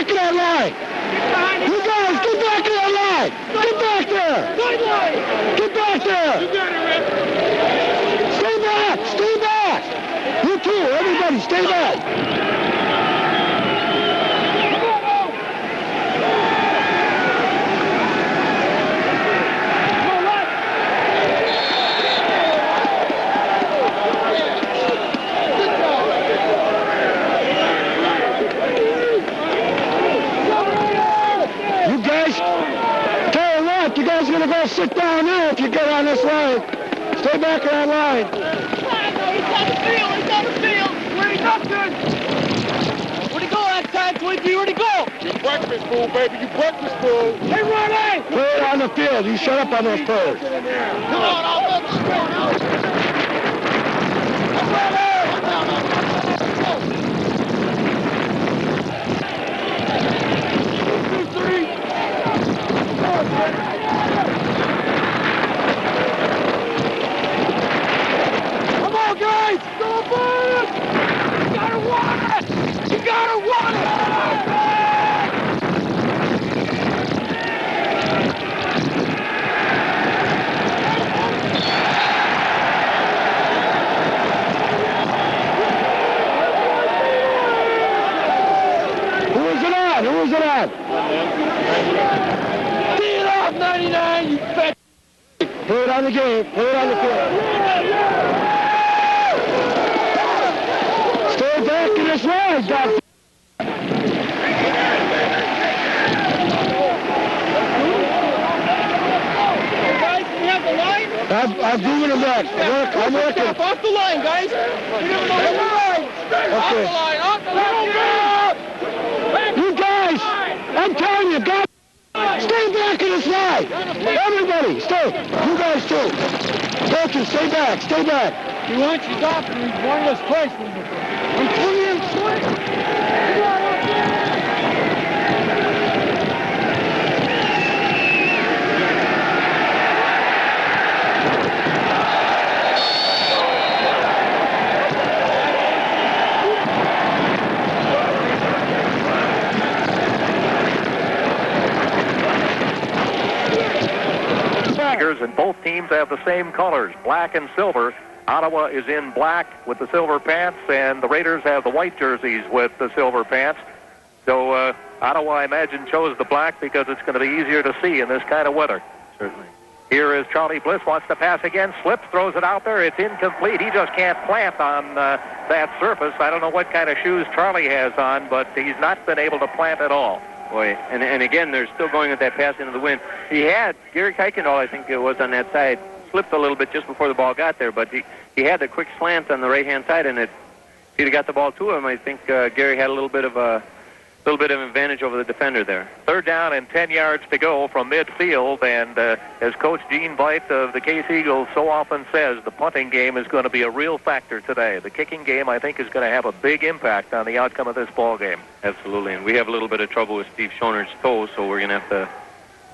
back to that line. You guys, get back to that line. Get back there. Get back there. You got it, Rick. Stay back. Stay back. You too. Everybody, stay back. You guys are going to go sit down now if you get on this line. Stay back on that line. He's on the field. He's on the field. Where'd he go, son? Where'd he go that time, Twinkie? Where'd he go? You breakfast fool, baby. You breakfast fool. Hey, Ronnie! Play it on the field. You shut up on those players. Come on, I'll go to the score now. Come on, guys! Go forward! You gotta want it! You gotta want it! Who is it on? Who is it on? Tee it off, 99, you fat... Play it on the game. Play it on the field. Stay back in this line, Doc. Guys, we have the line? I'm moving them back. I'm working. Off the line, guys. We never know where we're at. Off the line, off the line. You guys, I'm telling you, God, stay back in this line. Everybody, stay. You guys too. Coaches, stay back, stay back. He wants you off and he's warned us twice. I'm 20 and 20. And both teams have the same colors, black and silver. Ottawa is in black with the silver pants, and the Raiders have the white jerseys with the silver pants. So Ottawa, I imagine, chose the black because it's going to be easier to see in this kind of weather. Certainly. Here is Charlie Bliss, wants to pass again, slips, throws it out there. It's incomplete. He just can't plant on that surface. I don't know what kind of shoes Charlie has on, but he's not been able to plant at all. Boy, and again, they're still going with that pass into the wind. He had, Gary Kuykendall, I think it was on that side, slipped a little bit just before the ball got there, but he had the quick slant on the right-hand side, and if he'd have got the ball to him, I think Gary had a little bit of advantage over the defender there. Third down and 10 yards to go from midfield, and as Coach Gene Veit of the Case Eagles so often says, the punting game is going to be a real factor today. The kicking game, I think, is going to have a big impact on the outcome of this ball game. Absolutely, and we have a little bit of trouble with Steve Schoner's toe, so we're going to have to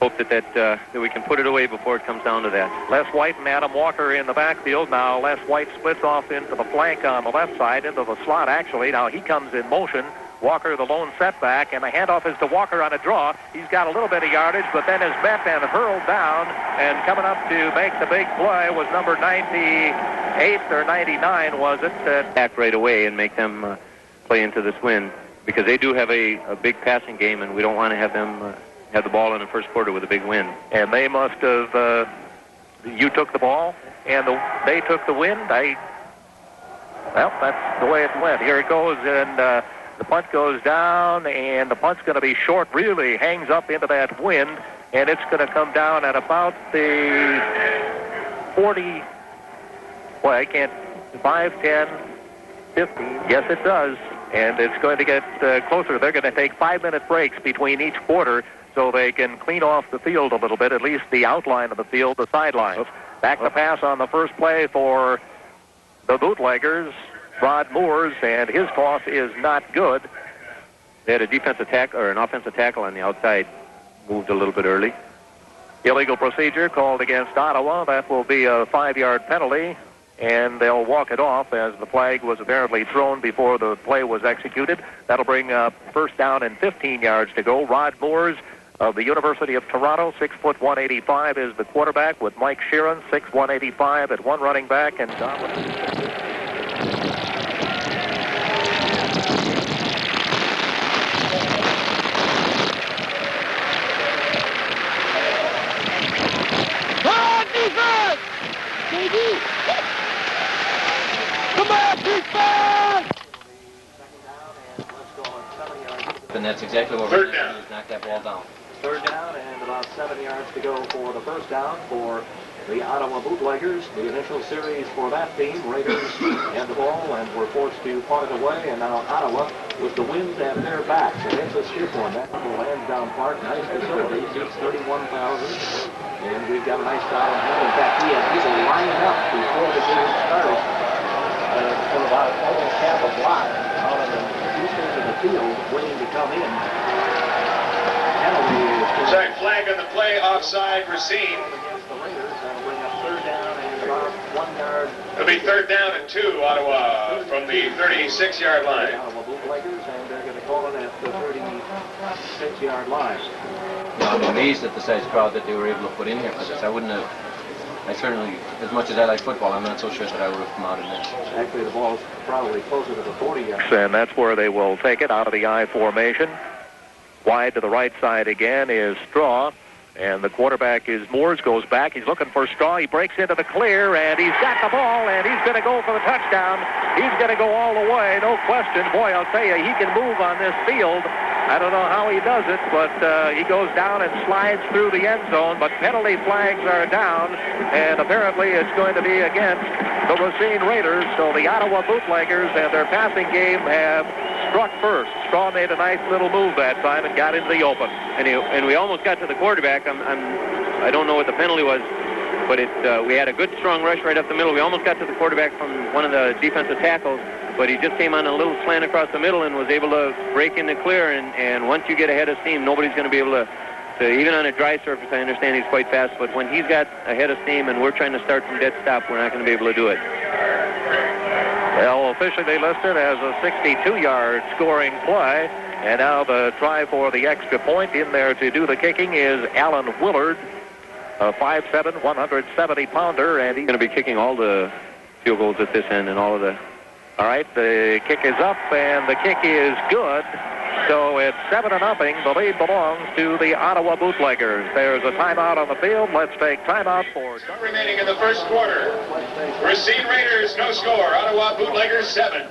hope that we can put it away before it comes down to that. Les White and Adam Walker in the backfield. Now Les White splits off into the flank on the left side, into the slot, actually. Now he comes in motion. Walker, the lone setback, and the handoff is to Walker on a draw. He's got a little bit of yardage, but then is met and hurled down, and coming up to make the big play was number 98 or 99, was it? Back right away and make them play into this wind, because they do have a big passing game, and we don't want to have them have the ball in the first quarter with a big wind. And they must have, you took the ball, and they took the wind. Well, that's the way it went. Here it goes, and the punt goes down, and the punt's going to be short, really hangs up into that wind, and it's going to come down at about the 40, 5, 10, 15. Yes, it does, and it's going to get closer. They're going to take 5-minute breaks between each quarter so they can clean off the field a little bit, at least the outline of the field, the sidelines. Back to pass on the first play for the Bootleggers. Rod Moores, and his toss is not good. They had a defensive tackle or an offensive tackle on the outside, moved a little bit early. Illegal procedure called against Ottawa. That will be a 5-yard penalty. and they'll walk it off as the flag was apparently thrown before the play was executed. That'll bring up first down and 15 yards to go. Rod Moores of the University of Toronto, 6 foot 185, is the quarterback, with Mike Sheeran, 6 185 at one running back, and And that's exactly what we're going to do, knock that ball down. third down and about 7 yards to go for the first down for the Ottawa Bootleggers. The initial series for that team, Raiders had the ball and were forced to punt it away, and now Ottawa with the wind at their back. So it's a stiff one. That will Lansdowne Park, nice facility, seats 31,000. And we've got a nice crowd in here. In fact, he's lined up before the game started for about almost half a block out on the east end of the field, waiting to come in. Sorry, flag on the play, offside, Racine. Against the Raiders, that'll bring up third down and about 1 yard. It'll be third down and 2, Ottawa, from the 36-yard line. Ottawa Bootleggers, and they're going to call it at the 36-yard line. Well, I'm amazed at the size crowd that they were able to put in here for this. I certainly, as much as I like football, I'm not so sure that I would have come out in this. Actually, the ball's probably closer to the 40-yard. And that's where they will take it out of the I formation. Wide to the right side again is Straw, and the quarterback is Moores, goes back. He's looking for Straw. He breaks into the clear, and he's got the ball, and he's going to go for the touchdown. He's going to go all the way, no question. Boy, I'll tell you, he can move on this field. I don't know how he does it, but he goes down and slides through the end zone, but penalty flags are down, and apparently it's going to be against the Racine Raiders. So the Ottawa Bootleggers and their passing game have struck first. Straw made a nice little move that time and got into the open. And we almost got to the quarterback. I don't know what the penalty was, but we had a good strong rush right up the middle. We almost got to the quarterback from one of the defensive tackles, but he just came on a little slant across the middle and was able to break in the clear. And once you get ahead of steam, nobody's going to be able to even on a dry surface. I understand he's quite fast, but when he's got ahead of steam and we're trying to start from dead stop, we're not going to be able to do it. Well, officially listed as a 62-yard scoring play. And now the try for the extra point. In there to do the kicking is Alan Willard, a 5'7", 170-pounder. And he's going to be kicking all the field goals at this end and all of the... All right, the kick is up, and the kick is good. So it's 7-0. The lead belongs to the Ottawa Bootleggers. There's a timeout on the field. Let's take timeout for... Remaining in the first quarter. Racine Raiders, no score. Ottawa Bootleggers, 7.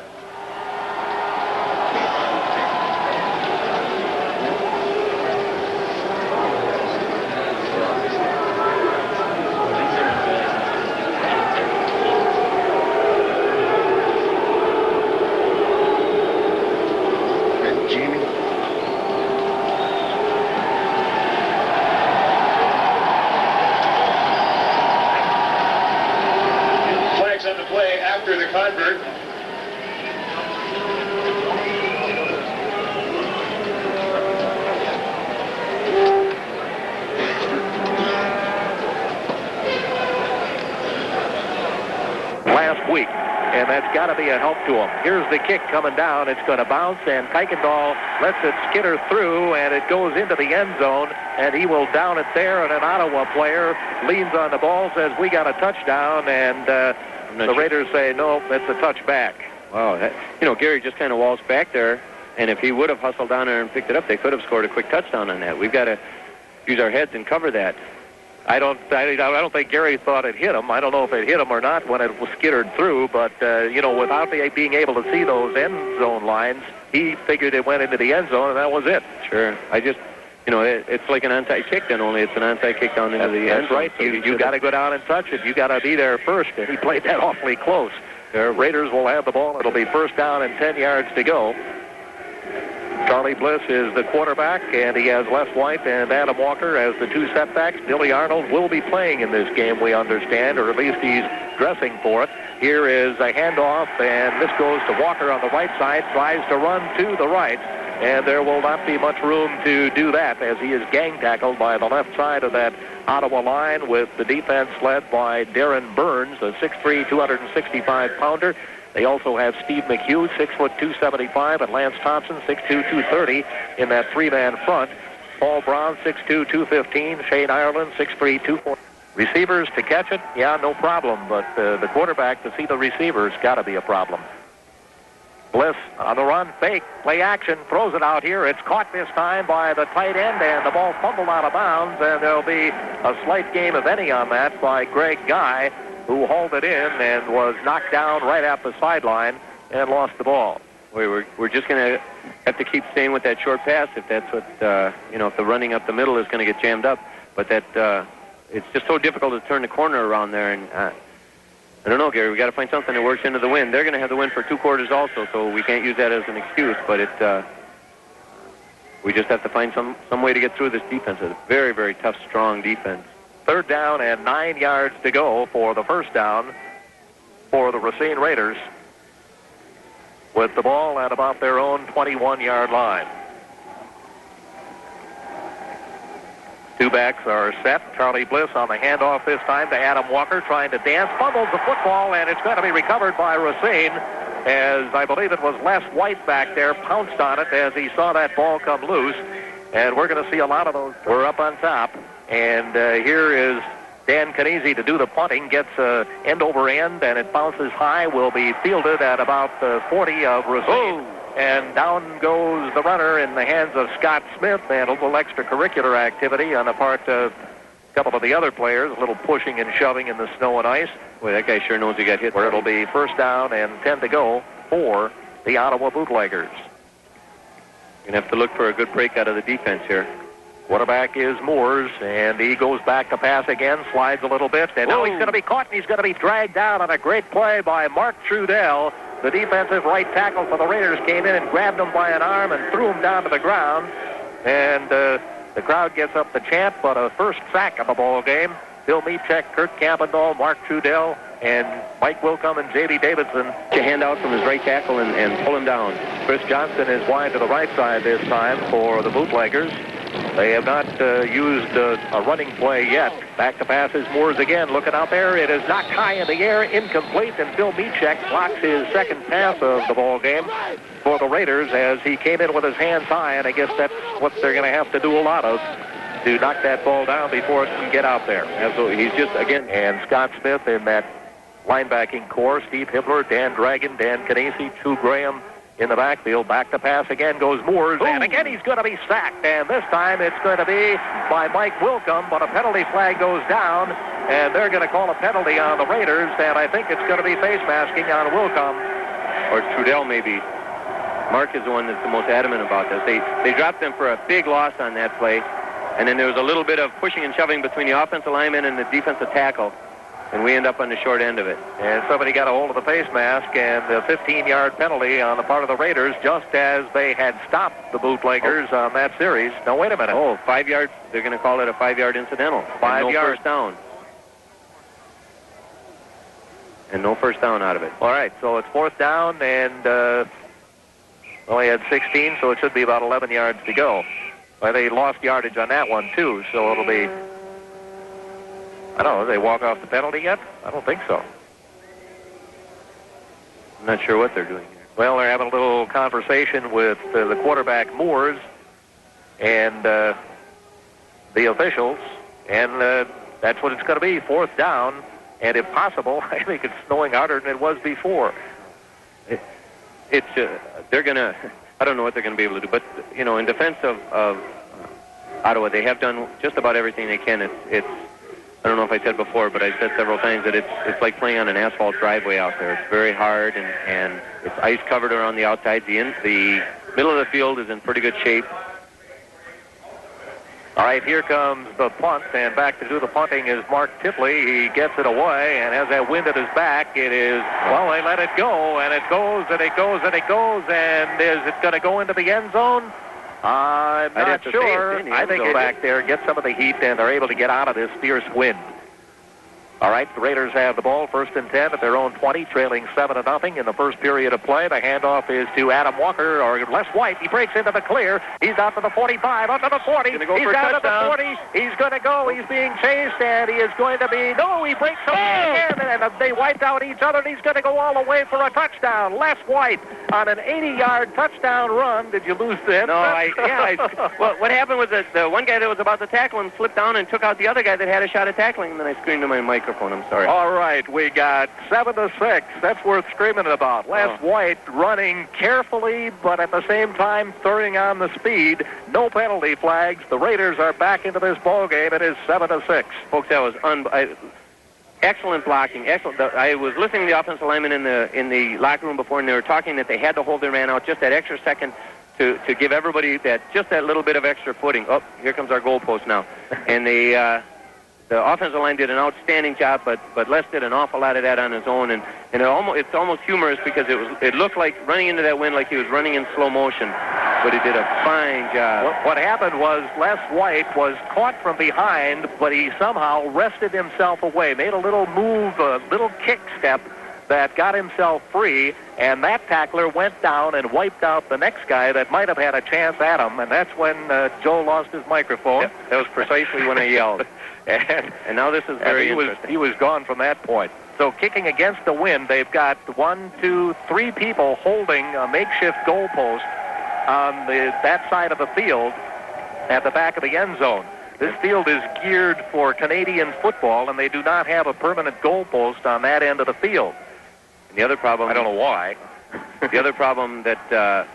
Convert. Last week, and that's got to be a help to him. Here's the kick coming down. It's going to bounce, and Kuykendall lets it skitter through, and it goes into the end zone, and he will down it there, and an Ottawa player leans on the ball, says, we got a touchdown, and the Raiders say, no, it's a touchback. Wow, Gary just kind of waltzed back there, and if he would have hustled down there and picked it up, they could have scored a quick touchdown on that. We've got to use our heads and cover that. I don't think Gary thought it hit him. I don't know if it hit him or not when it was skittered through, but, without being able to see those end zone lines, he figured it went into the end zone, and that was it. Sure. It's like an onside kick, then only it's an onside kick down into the end. That's right. You got to go down and touch it. You got to be there first, and he played that awfully close. The Raiders will have the ball. It'll be first down and 10 yards to go. Charlie Bliss is the quarterback, and he has Les White and Adam Walker as the two setbacks. Billy Arnold will be playing in this game, we understand, or at least he's dressing for it. Here is a handoff, and this goes to Walker on the right side, tries to run to the right, and there will not be much room to do that as he is gang tackled by the left side of that Ottawa line with the defense led by Darren Burns, a 6'3", 265-pounder. They also have Steve McHugh, 6 foot 275, and Lance Thompson, 6'2", 230 in that three-man front. Paul Brown, 6'2", 215. Shane Ireland, 6'3", 240. Receivers to catch it, yeah, no problem. But the quarterback to see the receivers got to be a problem. Bliss on the run, fake, play action, throws it out here. It's caught this time by the tight end, and the ball fumbled out of bounds, and there'll be a slight game, if any, on that by Greg Guy, who hauled it in and was knocked down right at the sideline and lost the ball. We're just going to have to keep staying with that short pass if that's what, if the running up the middle is going to get jammed up. But that it's just so difficult to turn the corner around there. And I don't know, Gary, we got to find something that works into the wind. They're going to have the wind for 2 quarters also, so we can't use that as an excuse. But we just have to find some way to get through this defense. It's a very, very tough, strong defense. 3rd down and 9 yards to go for the first down for the Racine Raiders, with the ball at about their own 21-yard line. 2 backs are set. Charlie Bliss on the handoff this time to Adam Walker, trying to dance, fumbles the football, and it's going to be recovered by Racine, as I believe it was Les White back there pounced on it as he saw that ball come loose. And we're going to see a lot of those. We're up on top, and here is Dan Canese to do the punting, gets end over end, and it bounces high, will be fielded at about 40 of Racine. And down goes the runner in the hands of Scott Smith, and a little extracurricular activity on the part of a couple of the other players, a little pushing and shoving in the snow and ice. Boy, that guy sure knows he got hit. Where it'll be 1st down and 10 to go for the Ottawa Bootleggers. You're going to have to look for a good break out of the defense here. Quarterback is Moores, and he goes back to pass again, slides a little bit, and now he's going to be caught, and he's going to be dragged down on a great play by Mark Trudell. The defensive right tackle for the Raiders came in and grabbed him by an arm and threw him down to the ground. And the crowd gets up the chant, but a first sack of the ball game. Bill Mechek, Kurt Campendahl, Mark Trudell, and Mike Wilcom and J.B. Davidson to hand out from his right tackle and pull him down. Chris Johnston is wide to the right side this time for the Bootleggers. They have not used a running play yet. Back to pass is Moores again. Looking out there. It is knocked high in the air, incomplete, and Bill Mechek blocks his second pass of the ball game for the Raiders as he came in with his hands high, and I guess that's what they're going to have to do a lot of, to knock that ball down before it can get out there. Absolutely. He's just, again, and Scott Smith in that linebacking core, Steve Hibbler, Dan Dragon, Dan Canese, Chu Graham in the backfield. Back to pass again goes Moores, and again he's going to be sacked, and this time it's going to be by Mike Wilcom, but a penalty flag goes down, and they're going to call a penalty on the Raiders, and I think it's going to be face masking on Wilcom. Or Trudell maybe. Mark is the one that's the most adamant about this. They dropped them for a big loss on that play, and then there was a little bit of pushing and shoving between the offensive lineman and the defensive tackle, and we end up on the short end of it. And somebody got a hold of the face mask, and the 15-yard penalty on the part of the Raiders, just as they had stopped the Bootleggers on that series. Now, wait a minute. 5 yards. They're going to call it a 5-yard incidental. 5 yards. First down. And no first down out of it. All right, so it's 4th down, and only had 16, so it should be about 11 yards to go. Well, they lost yardage on that one, too, so it'll be... I don't know, did they walk off the penalty yet? I don't think so. I'm not sure what they're doing here. Well, they're having a little conversation with the quarterback Moores and the officials, and that's what it's going to be, 4th down, and if possible, I think it's snowing harder than it was before. They're going to, I don't know what they're going to be able to do, but, in defense of Ottawa, they have done just about everything they can. It's I don't know if I said before, but I said several times that it's like playing on an asphalt driveway out there. It's very hard, and it's ice covered around the outside. The middle of the field is in pretty good shape. All right, here comes the punt, and back to do the punting is Mark Tipley. He gets it away, and has that wind at his back. It is, well, they let it go, and it goes, and it goes, and it goes, and is it going to go into the end zone? I'm not sure. I think it's back there, get some of the heat, and they're able to get out of this fierce wind. All right, the Raiders have the ball, 1st and 10 at their own 20, trailing 7-0 in the first period of play. The handoff is to Adam Walker, or Les White. He breaks into the clear. He's out to the 45, up to the 40. He's down to the 40. He's going to go. He's being chased, and he is going to be... No, he breaks away again, and they wiped out each other, and he's going to go all the way for a touchdown. Les White on an 80-yard touchdown run. Did you lose that? No, well, what happened was that the one guy that was about to tackle him slipped down and took out the other guy that had a shot at tackling him, and then I screamed to my microphone. I'm sorry. All right, we got 7-6. That's worth screaming about. Les White running carefully, but at the same time throwing on the speed. No penalty flags. The Raiders are back into this ball game. It is 7-6. Folks, that was excellent blocking. Excellent. I was listening to the offensive linemen in the locker room before, and they were talking that they had to hold their man out just that extra second to give everybody that little bit of extra footing. Oh, here comes our goalpost now. And the offensive line did an outstanding job, but Les did an awful lot of that on his own, and it's almost humorous because it looked like running into that wind like he was running in slow motion, but he did a fine job. What happened was Les White was caught from behind, but he somehow wrested himself away, made a little move, a little kick step that got himself free, and that tackler went down and wiped out the next guy that might have had a chance at him, and that's when Joe lost his microphone. Yep, that was precisely when I yelled. And now this is very interesting. He was gone from that point. So kicking against the wind, they've got 1, 2, 3 people holding a makeshift goalpost on that side of the field at the back of the end zone. This field is geared for Canadian football, and they do not have a permanent goalpost on that end of the field. And the other problem... I don't know why. The other problem that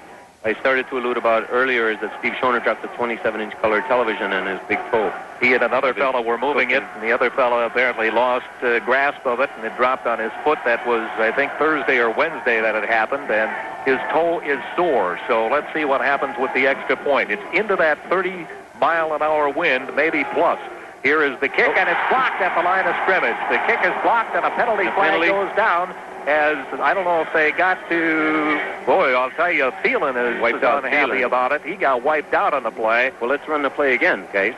I started to allude about earlier is that Steve Schoner dropped a 27-inch color television on his big toe. He and another fellow were moving it, and the other fellow apparently lost grasp of it, and it dropped on his foot. That was, I think, Thursday or Wednesday that it happened, and his toe is sore. So let's see what happens with the extra point. It's into that 30-mile-an-hour wind, maybe plus. Here is the kick, and it's blocked at the line of scrimmage. The kick is blocked, and a penalty flag goes down. As I don't know if they got to... Boy, I'll tell you, Thielen is unhappy about it. He got wiped out on the play. Well, let's run the play again, guys.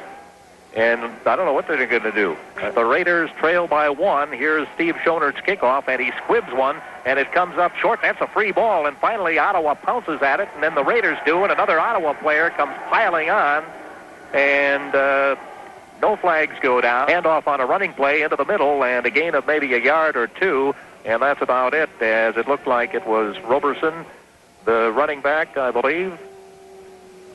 And I don't know what they're going to do. The Raiders trail by 1. Here's Steve Schoner's kickoff, and he squibs one, and it comes up short. That's a free ball, and finally Ottawa pounces at it, and then the Raiders do, and another Ottawa player comes piling on, and no flags go down. Handoff on a running play into the middle, and a gain of maybe a yard or 2. And that's about it, as it looked like it was Roberson, the running back, I believe.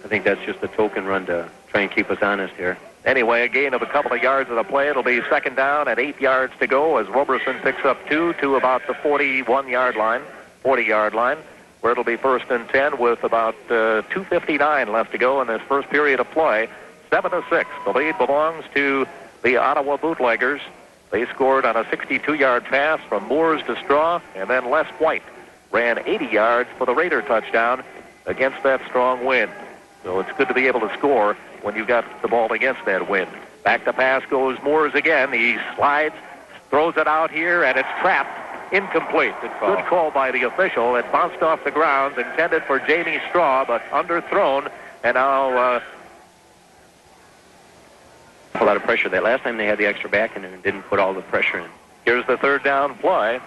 I think that's just a token run to try and keep us honest here. Anyway, a gain of a couple of yards of the play. It'll be 2nd down at 8 yards to go as Roberson picks up 2 to about the 40-yard line, where it'll be 1st and 10 with about 2:59 left to go in this first period of play. 7-6. The lead belongs to the Ottawa Bootleggers. They scored on a 62-yard pass from Moores to Straw, and then Les White ran 80 yards for the Raider touchdown against that strong wind. So it's good to be able to score when you've got the ball against that wind. Back to pass goes Moores again. He slides, throws it out here, and it's trapped. Incomplete. It's a good call by the official. It bounced off the ground, intended for Jamie Straw, but underthrown, and now... a lot of pressure. That last time they had the extra back in and didn't put all the pressure in. Here's the 3rd down play.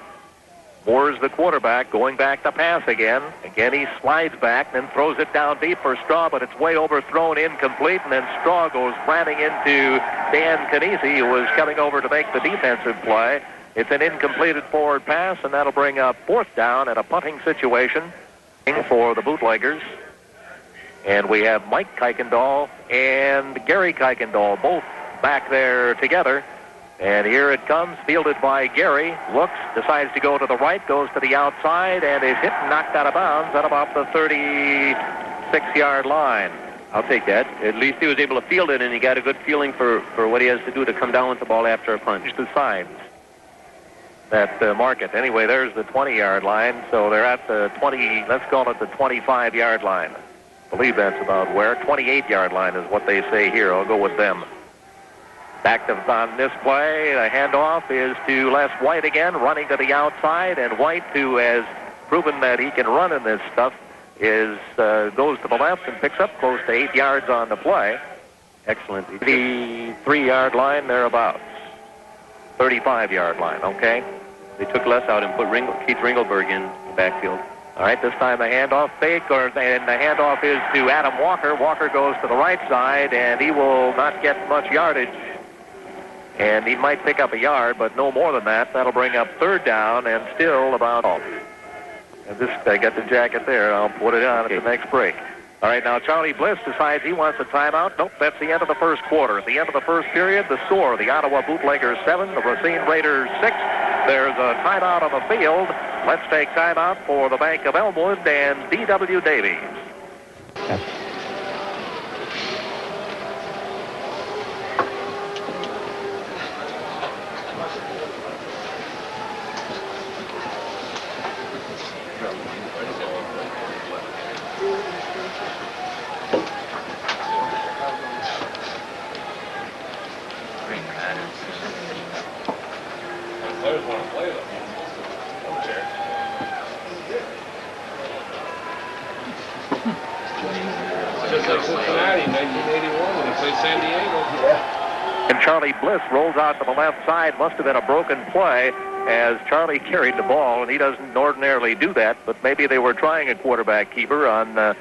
Moore's the quarterback, going back to pass again. Again, he slides back, then throws it down deep for Straw, but it's way overthrown, incomplete, and then Straw goes running into Dan Canisi, who was coming over to make the defensive play. It's an incompleted forward pass, and that'll bring up 4th down at a punting situation for the Bootleggers. And we have Mike Kuykendall and Gary Kuykendall both back there together. And here it comes, fielded by Gary. Looks, decides to go to the right, goes to the outside, and is hit and knocked out of bounds at about the 36-yard line. I'll take that. At least he was able to field it, and he got a good feeling for what he has to do to come down with the ball after a punch. The signs that mark it. Anyway, there's the 20-yard line, so they're at the 20, let's call it the 25-yard line. I believe that's about where. 28-yard line is what they say here. I'll go with them. Back to on this play, the handoff is to Les White again, running to the outside, and White, who has proven that he can run in this stuff, goes to the left and picks up close to 8 yards on the play. Excellent. The 3-yard line thereabouts. 35-yard line, okay? They took Les out and put Keith Ringelberg in the backfield. All right, this time the handoff fake, and the handoff is to Adam Walker. Walker goes to the right side, and he will not get much yardage. And he might pick up a yard, but no more than that. That'll bring up third down and still about off. And this, I got the jacket there. I'll put it on at the next break. All right, now Charlie Bliss decides he wants a timeout. Nope, that's the end of the first quarter. At the end of the first period, the score, the Ottawa Bootleggers 7, the Racine Raiders 6. There's a timeout on the field. Let's take timeout for the Bank of Elmwood and D.W. Davies. And Charlie Bliss rolls out to the left side. Must have been a broken play as Charlie carried the ball, and he doesn't ordinarily do that, but maybe they were trying a quarterback keeper on that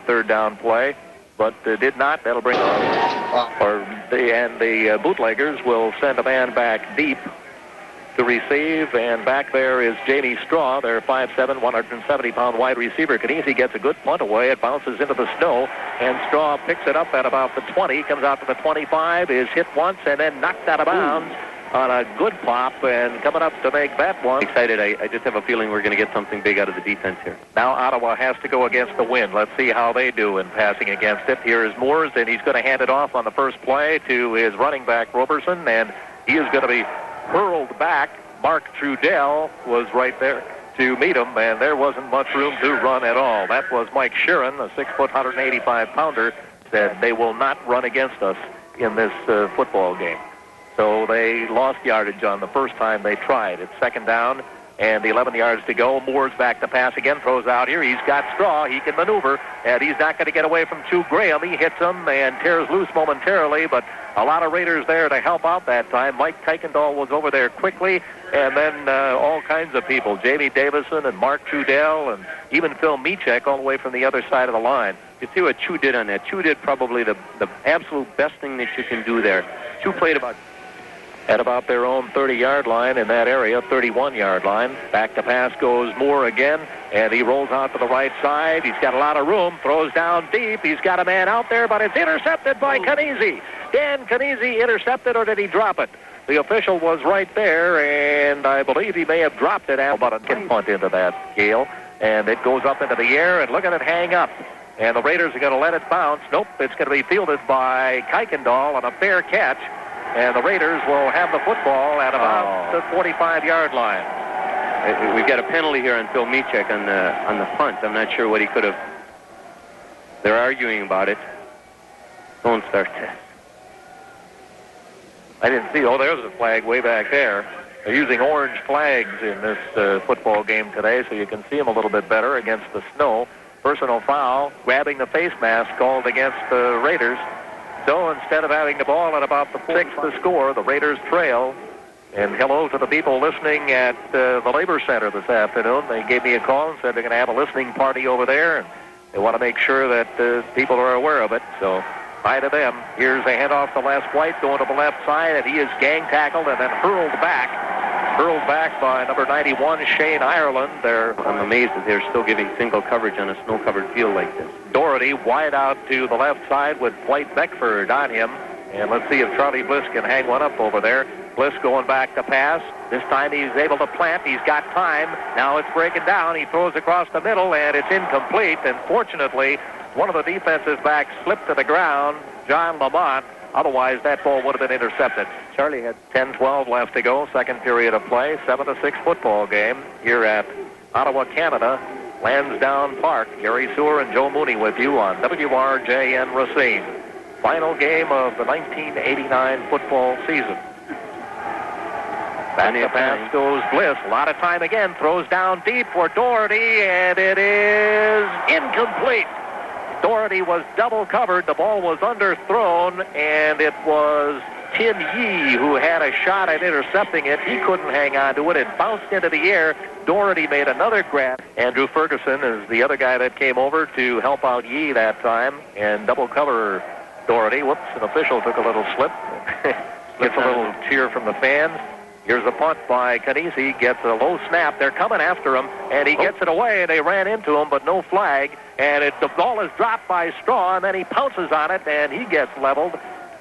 third down play, but did not. That'll bring the Bootleggers will send a man back deep to receive, and back there is Jamie Straw, their 5'7", 170-pound wide receiver. Canese gets a good punt away. It bounces into the snow, and Straw picks it up at about the 20, comes out to the 25, is hit once, and then knocked out of bounds on a good pop, and coming up to make that one. Excited. I just have a feeling we're going to get something big out of the defense here. Now Ottawa has to go against the wind. Let's see how they do in passing against it. Here is Moores, and he's going to hand it off on the first play to his running back, Roberson, and he is going to be hurled back. Mark Trudell was right there to meet him, and there wasn't much room to run at all. That was Mike Sheeran, a 6-foot, 185-pounder, said they will not run against us in this football game. So they lost yardage on the first time they tried. It's second down and 11 yards to go. Moore's back to pass again, throws out here. He's got Straw. He can maneuver, and he's not going to get away from Chu Graham. He hits him and tears loose momentarily, but a lot of Raiders there to help out that time. Mike Kuykendall was over there quickly, and then all kinds of people. Jamie Davison and Mark Trudell and even Phil Michek all the way from the other side of the line. You see what Chu did on that. Chu did probably the absolute best thing that you can do there. Chu played at about their own 30-yard line in that area, 31-yard line. Back to pass goes Moore again, and he rolls out to the right side. He's got a lot of room, throws down deep. He's got a man out there, but it's intercepted by Canese. Dan Canese intercepted, or did he drop it? The official was right there, and I believe he may have dropped it. But it can punt into that, Gale, and it goes up into the air, and look at it hang up. And the Raiders are going to let it bounce. Nope, it's going to be fielded by Kuykendall on a fair catch. And the Raiders will have the football at about the 45-yard line. We've got a penalty here on Phil Michek on the punt. I'm not sure what he could have. They're arguing about it. Don't start this. I didn't see. Oh, there's a flag way back there. They're using orange flags in this football game today, so you can see them a little bit better against the snow. Personal foul, grabbing the face mask called against the Raiders. So instead of having the ball at about the 6th to score, the Raiders trail. And hello to the people listening at the Labor Center this afternoon. They gave me a call and said they're going to have a listening party over there, and they want to make sure that people are aware of it. So hi to them. Here's a handoff to Les White going to the left side, and he is gang tackled and then hurled back by number 91, Shane Ireland. I'm amazed that they're still giving single coverage on a snow-covered field like this. Doherty wide out to the left side with Dwight Beckford on him. And let's see if Charlie Bliss can hang one up over there. Bliss going back to pass. This time he's able to plant. He's got time. Now it's breaking down. He throws across the middle, and it's incomplete. And fortunately, one of the defensive backs slipped to the ground, John Lamont. Otherwise, that ball would have been intercepted. Charlie had 10-12 left to go, second period of play, 7-6 football game here at Ottawa, Canada, Lansdowne Park. Gary Sewer and Joe Mooney with you on WRJN Racine. Final game of the 1989 football season. Back to pass goes Bliss. A lot of time again. Throws down deep for Doherty, and it is incomplete. Doherty was double covered. The ball was underthrown, and it was Tim Yee, who had a shot at intercepting it. He couldn't hang on to it. It bounced into the air. Doherty made another grab. Andrew Ferguson is the other guy that came over to help out Yee that time and double cover Doherty. Whoops, an official took a little slip. Gets a little cheer from the fans. Here's a punt by Canisi. Gets a low snap. They're coming after him, and he gets it away, and they ran into him, but no flag. And the ball is dropped by Straw, and then he pounces on it, and he gets leveled.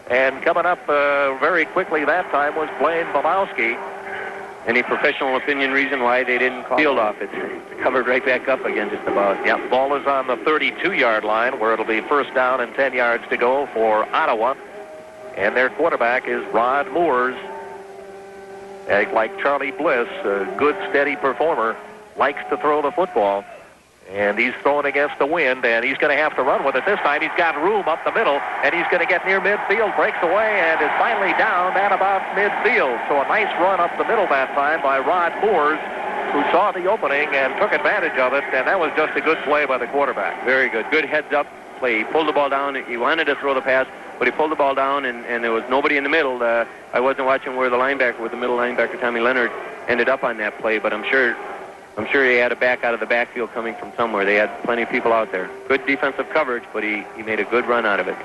And coming up very quickly that time was Blaine Balowski. Any professional opinion reason why they didn't call field off? It's covered right back up again just about. Yep, ball is on the 32-yard line, where it'll be first down and 10 yards to go for Ottawa. And their quarterback is Rod Moores. Like Charlie Bliss, a good, steady performer, likes to throw the football. And he's throwing against the wind, and he's going to have to run with it this time. He's got room up the middle, and he's going to get near midfield, breaks away, and is finally down at about midfield. So a nice run up the middle that time by Rod Moores, who saw the opening and took advantage of it, and that was just a good play by the quarterback. Very good. Good heads-up play. He pulled the ball down. He wanted to throw the pass, but he pulled the ball down, and there was nobody in the middle. I wasn't watching where the middle linebacker, Tommy Leonard, ended up on that play, but I'm sure he had a back out of the backfield coming from somewhere. They had plenty of people out there. Good defensive coverage, but he made a good run out of it.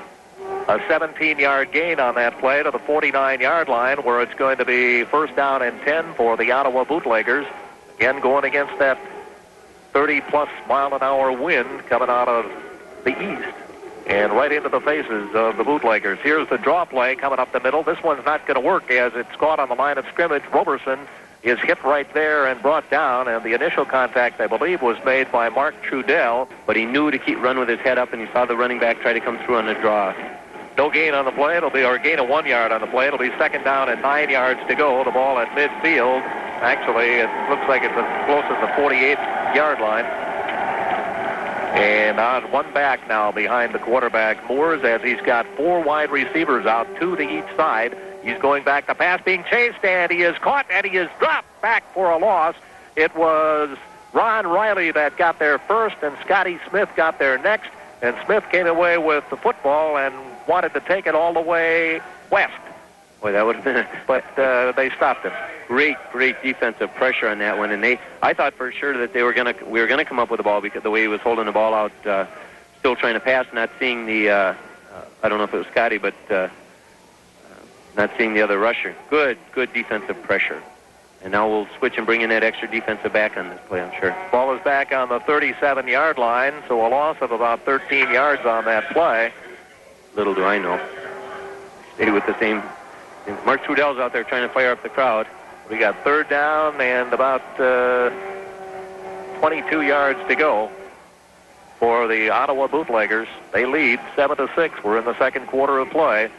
A 17-yard gain on that play to the 49-yard line, where it's going to be first down and 10 for the Ottawa Bootleggers. Again, going against that 30-plus mile-an-hour wind coming out of the east and right into the faces of the Bootleggers. Here's the draw play coming up the middle. This one's not going to work as it's caught on the line of scrimmage. Roberson is hit right there and brought down, and the initial contact, I believe, was made by Mark Trudell, but he knew to keep run with his head up, and he saw the running back try to come through on the draw. No gain on the play. It'll be, or gain of 1 yard on the play. It'll be second down and 9 yards to go. The ball at midfield. Actually, it looks like it's as close as the 48-yard line. And on one back now behind the quarterback, Moores, as he's got 4 wide receivers out, 2 to each side. He's going back to pass, being chased, and he is caught, and he is dropped back for a loss. It was Ron Riley that got there first, and Scotty Smith got there next. And Smith came away with the football and wanted to take it all the way west. Boy, that would have been but they stopped him. Great defensive pressure on that one, and I thought for sure that we were gonna come up with the ball because the way he was holding the ball out, still trying to pass, not seeing the I don't know if it was Scotty, but not seeing the other rusher. Good defensive pressure. And now we'll switch and bring in that extra defensive back on this play, I'm sure. Ball is back on the 37-yard line, so a loss of about 13 yards on that play. Little do I know. Stay with the same. Mark Trudell's out there trying to fire up the crowd. We got third down and about 22 yards to go for the Ottawa Bootleggers. They lead 7-6. We're in the second quarter of play.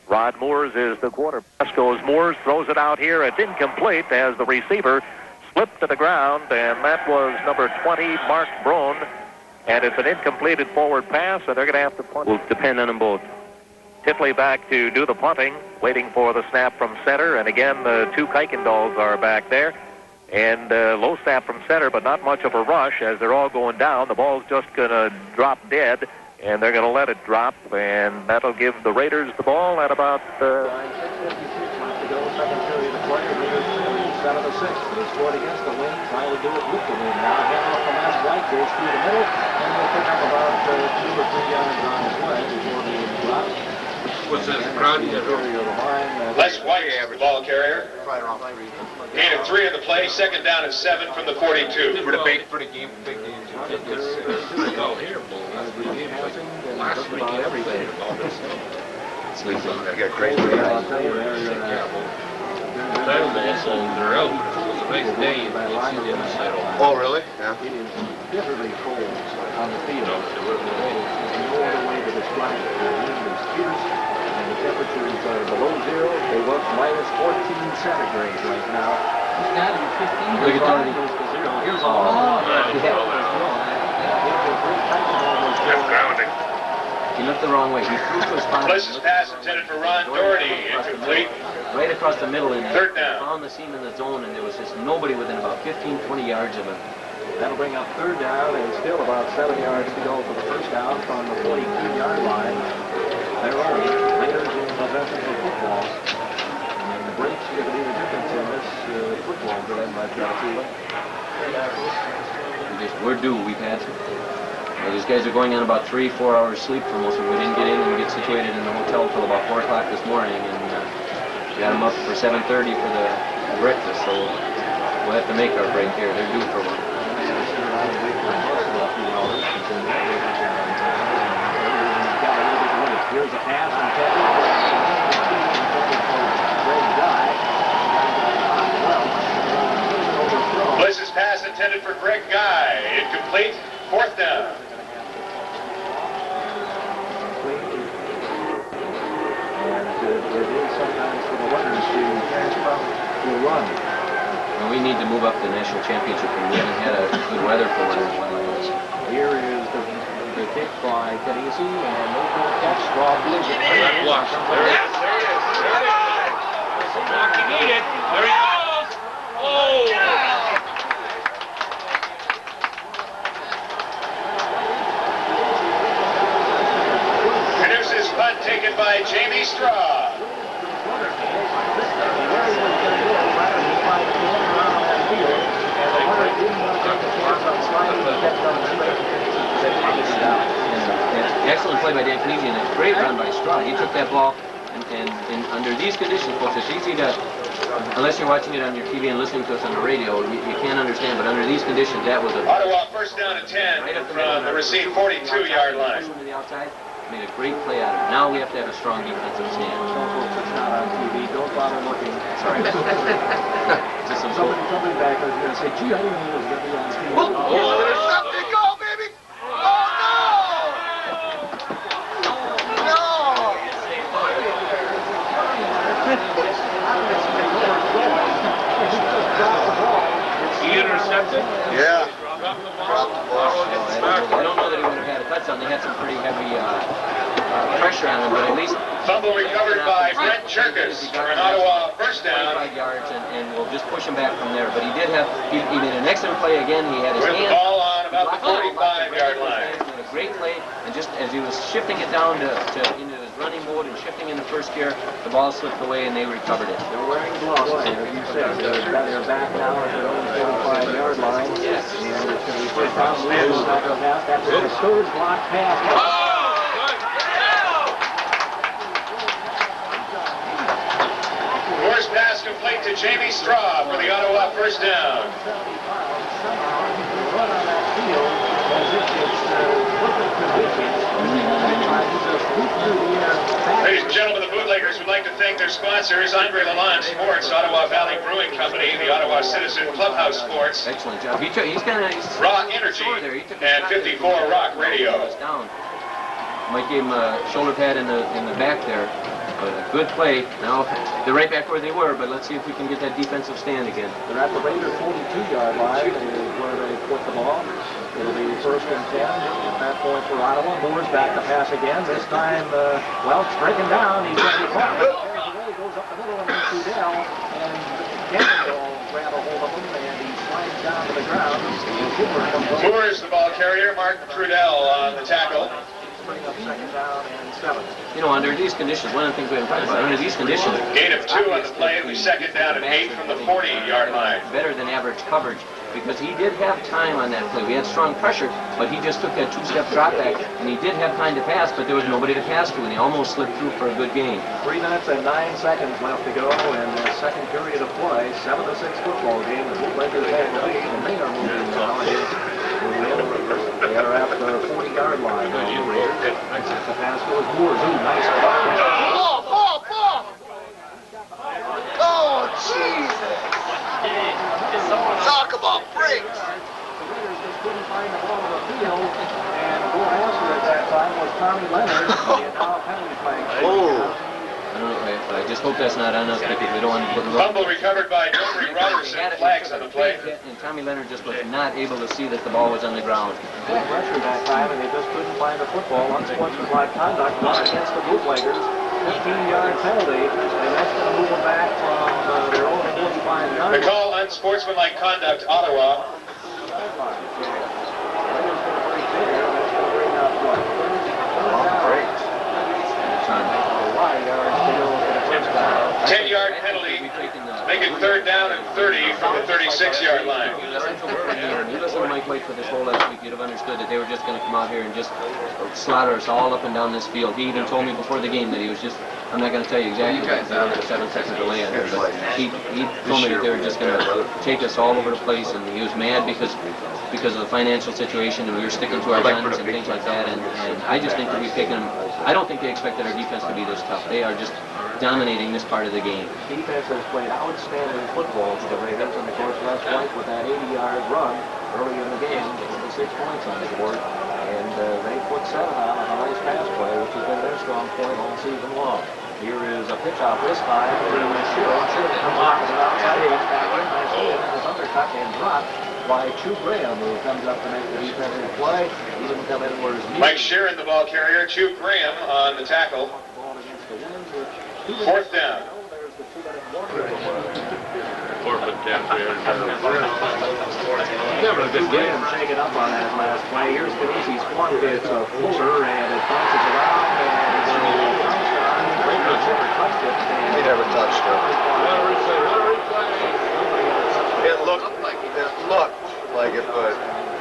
Rod Moores is the quarterback. Goes Moores, throws it out here. It's incomplete as the receiver slipped to the ground, and that was number 20, Mark Brown. And it's an incompleted forward pass, and they're going to have to punt. We'll depend on them both. Tipley back to do the punting, waiting for the snap from center. And again, the 2 Kuykendalls are back there. And low snap from center, but not much of a rush as they're all going down. The ball's just going to drop dead. And they're going to let it drop, and that'll give the Raiders the ball at about... 6:56 left to go, second period of play. Raiders 7-6. They scored against the wind, trying to do it with the wind. Now, hand off the last right, goes through the middle, and we'll pick up about 2 or 3 yards on his way before the drop. What's this, crowd? Les White, the ball carrier. Gain of 3 in the play, second down and 7 from the 42. For the big game, big game. Last week, everything about this. I got great title ball songs are out. It was a nice day. You can't see the other side of it. Oh, really? Yeah. It is bitterly cold on the field. There's no other way to describe it. The wind is fierce, and the temperatures are below zero. They look minus 14 centigrade right now. It's got to be 15. Look at Tony. Here's all. Left grounding. He looked the wrong way. He threw to his spot. Bliss's pass intended for Ron Doherty, incomplete. Right across the middle, and Third down. found the seam in the zone, and there was just nobody within about 15, 20 yards of him. That'll bring up third down, and still about 7 yards to go for the first down from the 42-yard line. They're on. Raiders in possession of the football. football game, I've got a feeling. We're due. We've had. These guys are going on about 3-4 hours sleep for most of them. We didn't get in and get situated in the hotel until about 4 o'clock this morning, and we got them up for 7:30 for the breakfast. So we'll have to make our break here. They're due for one. Here's a pass and Bliss's pass intended for Greg Guy. Incomplete. 4th down. And it is sometimes for the runners to transfer to a run. And we need to move up the national championship, and we haven't had a good weather for one in a while. Here is the kick by Canisi, and no good catch. Straw blitz. That blocks. There it is. There it is. There it is. Block you needed. There he goes. Oh! Canusa's punt taken by Jamie Straw. Excellent play by Dan Canisi, and a great run by Straw. He took that ball, and under these conditions, folks, it's easy to, unless you're watching it on your TV and listening to us on the radio, you can't understand, but under these conditions, that was a... Ottawa 1st down and 10 from the Racine 42-yard line. To the outside, made a great play out of it. Now we have to have a strong defensive stand. It's not on TV. Don't bother looking. Sorry. Just some somebody back there is going to say, gee, I didn't know it was going to be on TV. There's something. Go, baby. Oh, He intercepted? Yeah. I don't know that he would have had a touchdown. They had some pretty heavy pressure on him, but at least... Fumble recovered by Brent Cherkis for an Ottawa 1st down. 25 yards, and we'll just push him back from there. But he did have... He made an excellent play again. He had his With the hand... ball on about the 45-yard line. He made a great play, and just as he was shifting it down into his running mode and shifting in the first gear, the ball slipped away, and they recovered it. They're wearing gloves, as you said. They're back now at their own 45-yard line. Yes. And it's going to be first down. That's the third block pass. First pass complete to Jamie Straw for the Ottawa 1st down. Ladies and gentlemen, the Bootleggers would like to thank their sponsors, Andre Lalonde Sports, Ottawa Valley Brewing Company, the Ottawa Citizen Clubhouse Sports, Excellent job. He's kind of... Raw Energy, and 54 Rock Radio. Might give him a shoulder pad in the back there. But a good play. Now they're right back where they were, but let's see if we can get that defensive stand again. They're at the Raider 42-yard line where they put the ball. It'll be 1st and 10 at that point for Ottawa. Moore's back to pass again. This time, well, breaking down. He's going to be caught. He goes up the middle and then Trudell. And Campbell grab a hold of him, and he slides down to the ground. Moore's the ball carrier. Mark Trudell on the tackle. Bring up 2nd down and 7. You know, under these conditions, one of the things we haven't talked about, under these conditions... Gain of 2 on the play. It'll be 2nd down and 8 from the 40-yard line. Better than average coverage, because he did have time on that play. We had strong pressure, but he just took that 2-step drop back, and he did have time to pass, but there was nobody to pass to, and he almost slipped through for a good gain. 3 minutes and 9 seconds left to go in the 2nd period of play. 7-6 football game. The Bootleggers have the lead, and they are moving now. They are at the 40-yard line. The pass goes Moore. Nice ball. Ball. Oh, Jesus. Talk about breaks. The Raiders just couldn't find the ball on the field, and the goal answer at that time was Tommy Leonard. And now a penalty flag. I just hope that's not on us, because we don't want to put... Fumble recovered by Jeffrey Robertson. Flags on the play. And Tommy Leonard just was not able to see that the ball was on the ground. Good pressure that time, and they just couldn't find the football. Unsportsmanlike conduct against the Bootleggers. 15-yard penalty, and that's going to move them back from their own 45-yard. The call unsportsmanlike conduct, Ottawa. Breaks. 10-yard penalty. We've taken the Make it 3rd down and 30 from the 36-yard line. You listen to Mike White for this whole last week, you'd have understood that they were just going to come out here and just slaughter us all up and down this field. He even told me before the game that he was just, I'm not going to tell you exactly because there was a 7-second delay on there, but he told me that they were just going to take us all over the place, and he was mad because of the financial situation, and we were sticking to our guns and things like that, and I just think that we've taken them. I don't think they expected our defense to be this tough. They are just dominating this part of the game. Defense has played outstanding football for the Raiders, and of course Les White with that 80-yard run early in the game, 6 points on the board, and they put 7 on a nice pass play, which has been their strong point all season long. Here is a pitch out this time, and Shearer comes off as an outside H-back in, nicely, and then is undercut and dropped by Chew Graham, who comes up to make the defensive play. He didn't come in where his knee. Mike Sheeran, the ball carrier. Chew Graham on the tackle. 4th down. Forfeit down there. Never a good game. Shaking up on that last play. Here's Canisi's one. It's a floater, and it bounces around, and it's He never touched it. It looked like it, but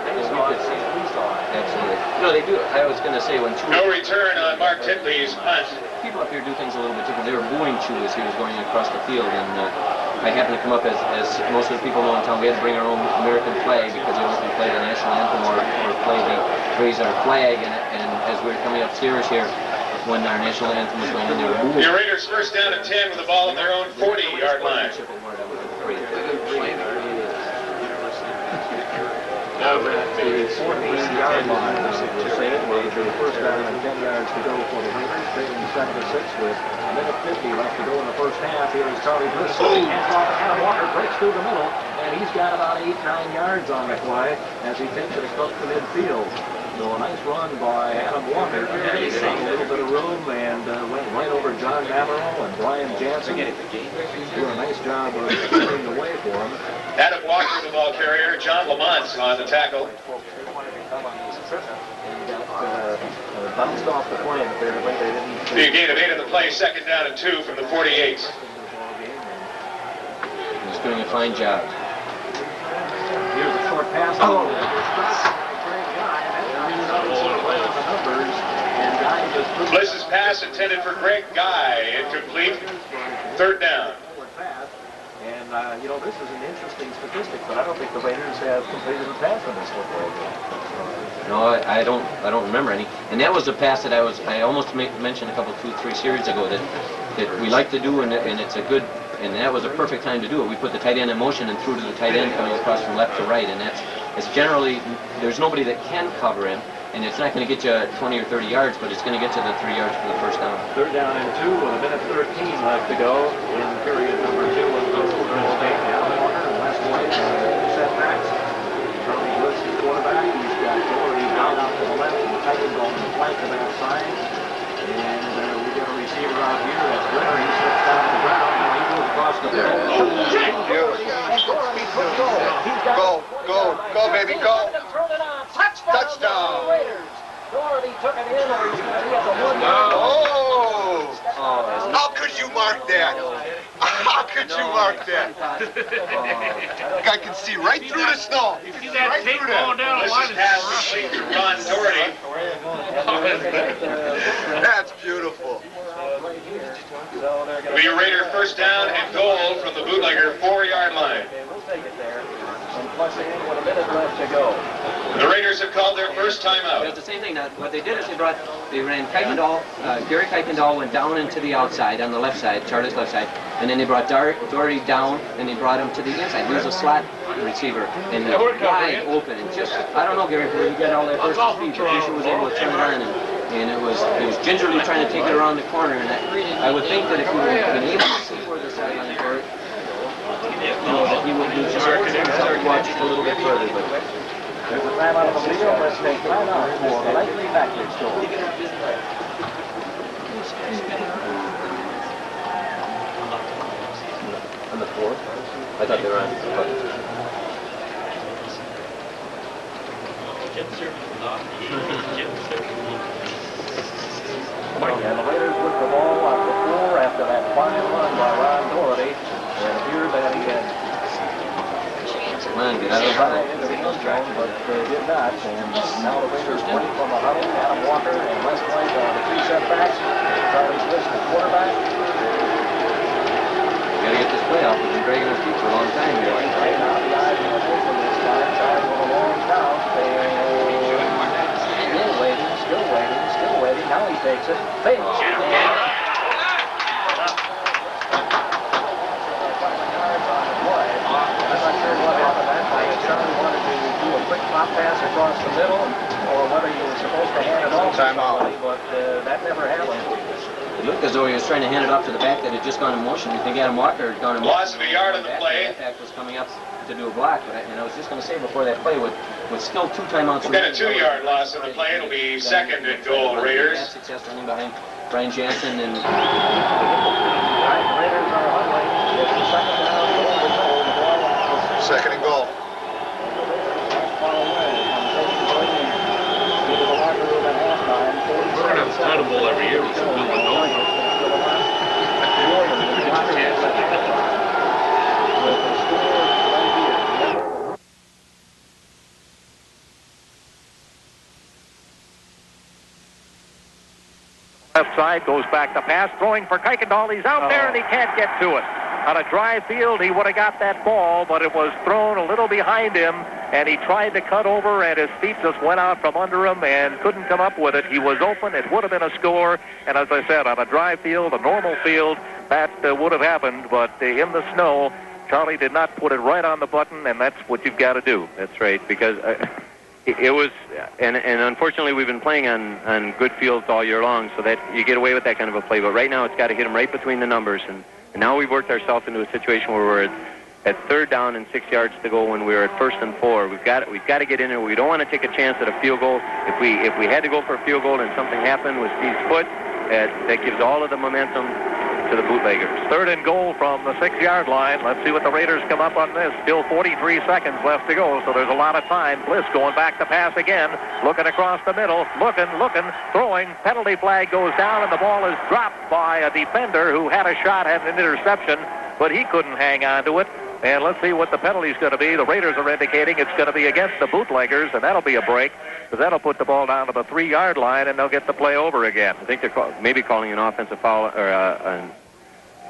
Absolutely. No, they do. I was going to say when Chew... No return on Mark Titley's punt. People up here do things a little bit different. They were booing Chew as he was going across the field, and I happened to come up as most of the people know in town. We had to bring our own American flag because we weren't going to play the national anthem or raise our flag, and as we were coming upstairs here, when our national anthem was going on, they were booing. The Raiders 1st down and 10 with the ball on their own 40-yard line. Now at the 14-yard line, we're saying with the 1st down and 10 yards to go for the Raiders, trailing 7-6 with a minute 50 left to go in the first half. Here is Charlie Driscoll. Hands off Adam Walker, breaks through the middle, and he's got about 8-9 yards on the play as he takes it across the midfield. So a nice run by Adam Walker. He found a little bit of room and went right over John Navarro and Brian Jansen. Doing a nice job of clearing the way for him. Adam Walker, the ball carrier. John Lamont on the tackle. Bounced off the plane there, but they didn't. The gain of 8 on the play, 2nd down and 2 from the 48. He's doing a fine job. Here's a short pass. Bliss's pass intended for Greg Guy, incomplete. 3rd down. And, you know, this is an interesting statistic, but I don't think the Raiders have completed a pass in this football game. No, I don't remember any. And that was a pass that I almost mentioned a couple, 2-3 series ago that we like to do, and it's a good, and that was a perfect time to do it. We put the tight end in motion and threw to the tight end coming across from left to right, and it's generally, there's nobody that can cover him, and it's not going to get you 20 or 30 yards, but it's going to get you the 3 yards for the first down. 3rd down and 2 with a minute 13 left to go in period number 2 of the football game. Adam Walker and Les White setbacks. Charlie Blitz, the quarterback. He's got Doherty down out to the left and Titan on the flank to that side. And we got a receiver out here. That's Brenner. He slips down to the ground and he goes across the middle. Go, baby, go. Touchdown. Doherty took it in, or he's going to be at the 1 yard. How could you mark that? How could you mark that? I can see right through the snow. You see that tape going down the line? Ron Doherty. That's beautiful. It'll be a Raider 1st down and goal from the Bootlegger 4-yard line. With a minute left to go. The Raiders have called their first timeout. It was the same thing. Now, what they did is they ran Kuykendall, Gary Kuykendall went down into the outside on the left side, Charlie's left side, and then they brought Doherty down and they brought him to the inside. He was a slot receiver and wide open. And just, I don't know, Gary, where you got all that first speed, but Fisher was able to turn it on, and it was gingerly trying to take it around the corner. And I would think that if we would have been able to see where the sideline were, that he would just watch just a little bit further. But there's a time out of the field. Let's take time out for the Likely Factory Store. On the 4th? I thought they were on the And the Raiders put the ball on the 4 after that fine run by Ron Doherty. And here they shots, and now the Raiders waiting from the huddle. Adam Walker and Les White are the 3 setbacks. Charlie Bliss, the quarterback. We got to get this play off. We've been dragging our feet for a long time here. Right now, the eyes on the open this time. Charlie with a long count. Still waiting. Now he takes it. Fakes. Charlie wanted to do a quick pop pass across the middle, or whether he was supposed to hand it off to somebody, but that never happened. It looked as though he was trying to hand it off to the back that had just gone in motion. You think Adam Walker had gone in motion? Loss of a yard on the play. The back was coming up to do a block, and I was just going to say before that play, with still 2 timeouts. We'll get a 2-yard loss on the play. It'll be second and goal, Raiders. Success running behind Brian Jansen and. The Raiders are huddling. It's the second down, goal to goal. The ball is Second and goal. far away. Into the locker room at halftime. We're going to have a title bowl every year. We should do one over. Left side, goes back to pass, throwing for Kuykendall. He's out there and he can't get to it. On a dry field, he would have got that ball, but it was thrown a little behind him, and he tried to cut over, and his feet just went out from under him and couldn't come up with it. He was open. It would have been a score, and as I said, on a dry field, a normal field, that would have happened, but in the snow, Charlie did not put it right on the button, and that's what you've got to do. That's right, because it was, and unfortunately we've been playing on good fields all year long, so that you get away with that kind of a play. But right now it's got to hit him right between the numbers, and now we've worked ourselves into a situation where we're at 3rd down and 6 yards to go when we were at 1st and 4. We've got to get in there. We don't want to take a chance at a field goal. If we had to go for a field goal and something happened with Steve's foot, that gives all of the momentum to the Bootleggers. 3rd and goal from the 6-yard line. Let's see what the Raiders come up on this. Still 43 seconds left to go, so there's a lot of time. Bliss going back to pass again, looking across the middle, looking, throwing. Penalty flag goes down, and the ball is dropped by a defender who had a shot at an interception, but he couldn't hang on to it. And let's see what the penalty's going to be. The Raiders are indicating it's going to be against the Bootleggers, and that'll be a break, because that'll put the ball down to the 3-yard line, and they'll get the play over again. I think they're maybe calling an offensive foul or a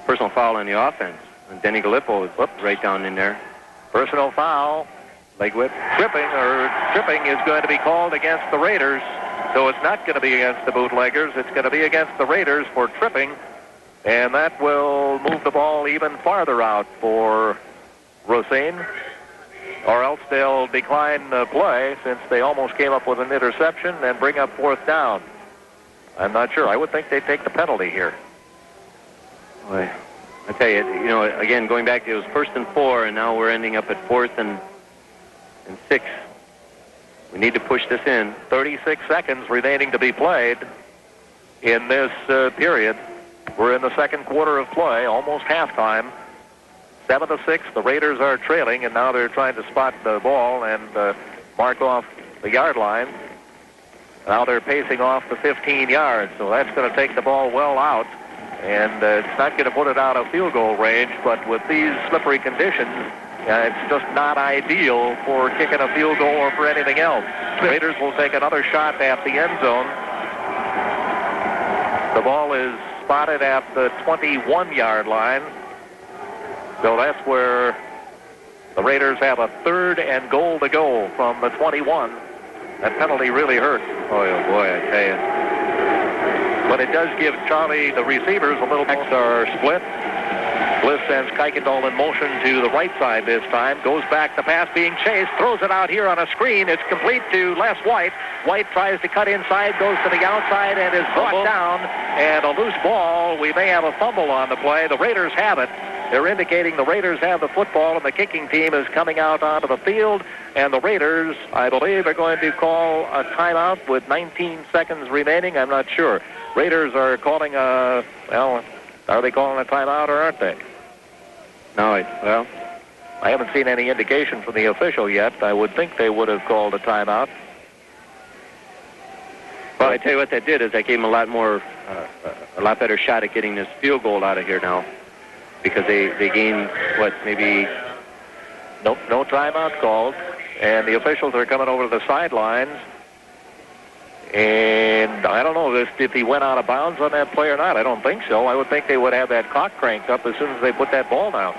personal foul on the offense. And Denny Gallipo is right down in there. Personal foul, leg whip, tripping is going to be called against the Raiders. So it's not going to be against the Bootleggers. It's going to be against the Raiders for tripping, and that will move the ball even farther out for Racine, or else they'll decline the play since they almost came up with an interception and bring up 4th down. I'm not sure. I would think they'd take the penalty here. Boy, I tell you, again, going back, it was 1st and 4, and now we're ending up at 4th and 6. We need to push this in. 36 seconds remaining to be played in this period. We're in the 2nd quarter of play, almost halftime. 7-6, the Raiders are trailing, and now they're trying to spot the ball and mark off the yard line. Now they're pacing off the 15 yards, so that's going to take the ball well out, and it's not going to put it out of field goal range, but with these slippery conditions, it's just not ideal for kicking a field goal or for anything else. The Raiders will take another shot at the end zone. The ball is spotted at the 21-yard line. So that's where the Raiders have a 3rd and goal to go from the 21. That penalty really hurt. Oh, boy, I tell you. But it does give Charlie, the receivers, a little extra split. Bliss sends Kuykendall in motion to the right side this time. Goes back, the pass being chased. Throws it out here on a screen. It's complete to Les White. White tries to cut inside, goes to the outside, and is brought down. And a loose ball. We may have a fumble on the play. The Raiders have it. They're indicating the Raiders have the football, and the kicking team is coming out onto the field. And the Raiders, I believe, are going to call a timeout with 19 seconds remaining. I'm not sure. Raiders are calling are they calling a timeout or aren't they? No, I haven't seen any indication from the official yet. I would think they would have called a timeout. Well, I tell you what that did is that gave them a lot better shot at getting this field goal out of here now. Because they gained, maybe... No timeout called. and the officials are coming over to the sidelines. And I don't know if he went out of bounds on that play or not. I don't think so. I would think they would have that clock cranked up as soon as they put that ball down.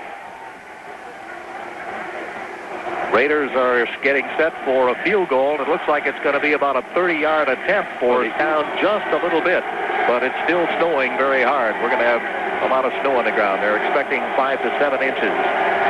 Raiders are getting set for a field goal. It looks like it's going to be about a 30-yard attempt for down just a little bit, but it's still snowing very hard. We're going to have a lot of snow on the ground. They're expecting 5 to 7 inches.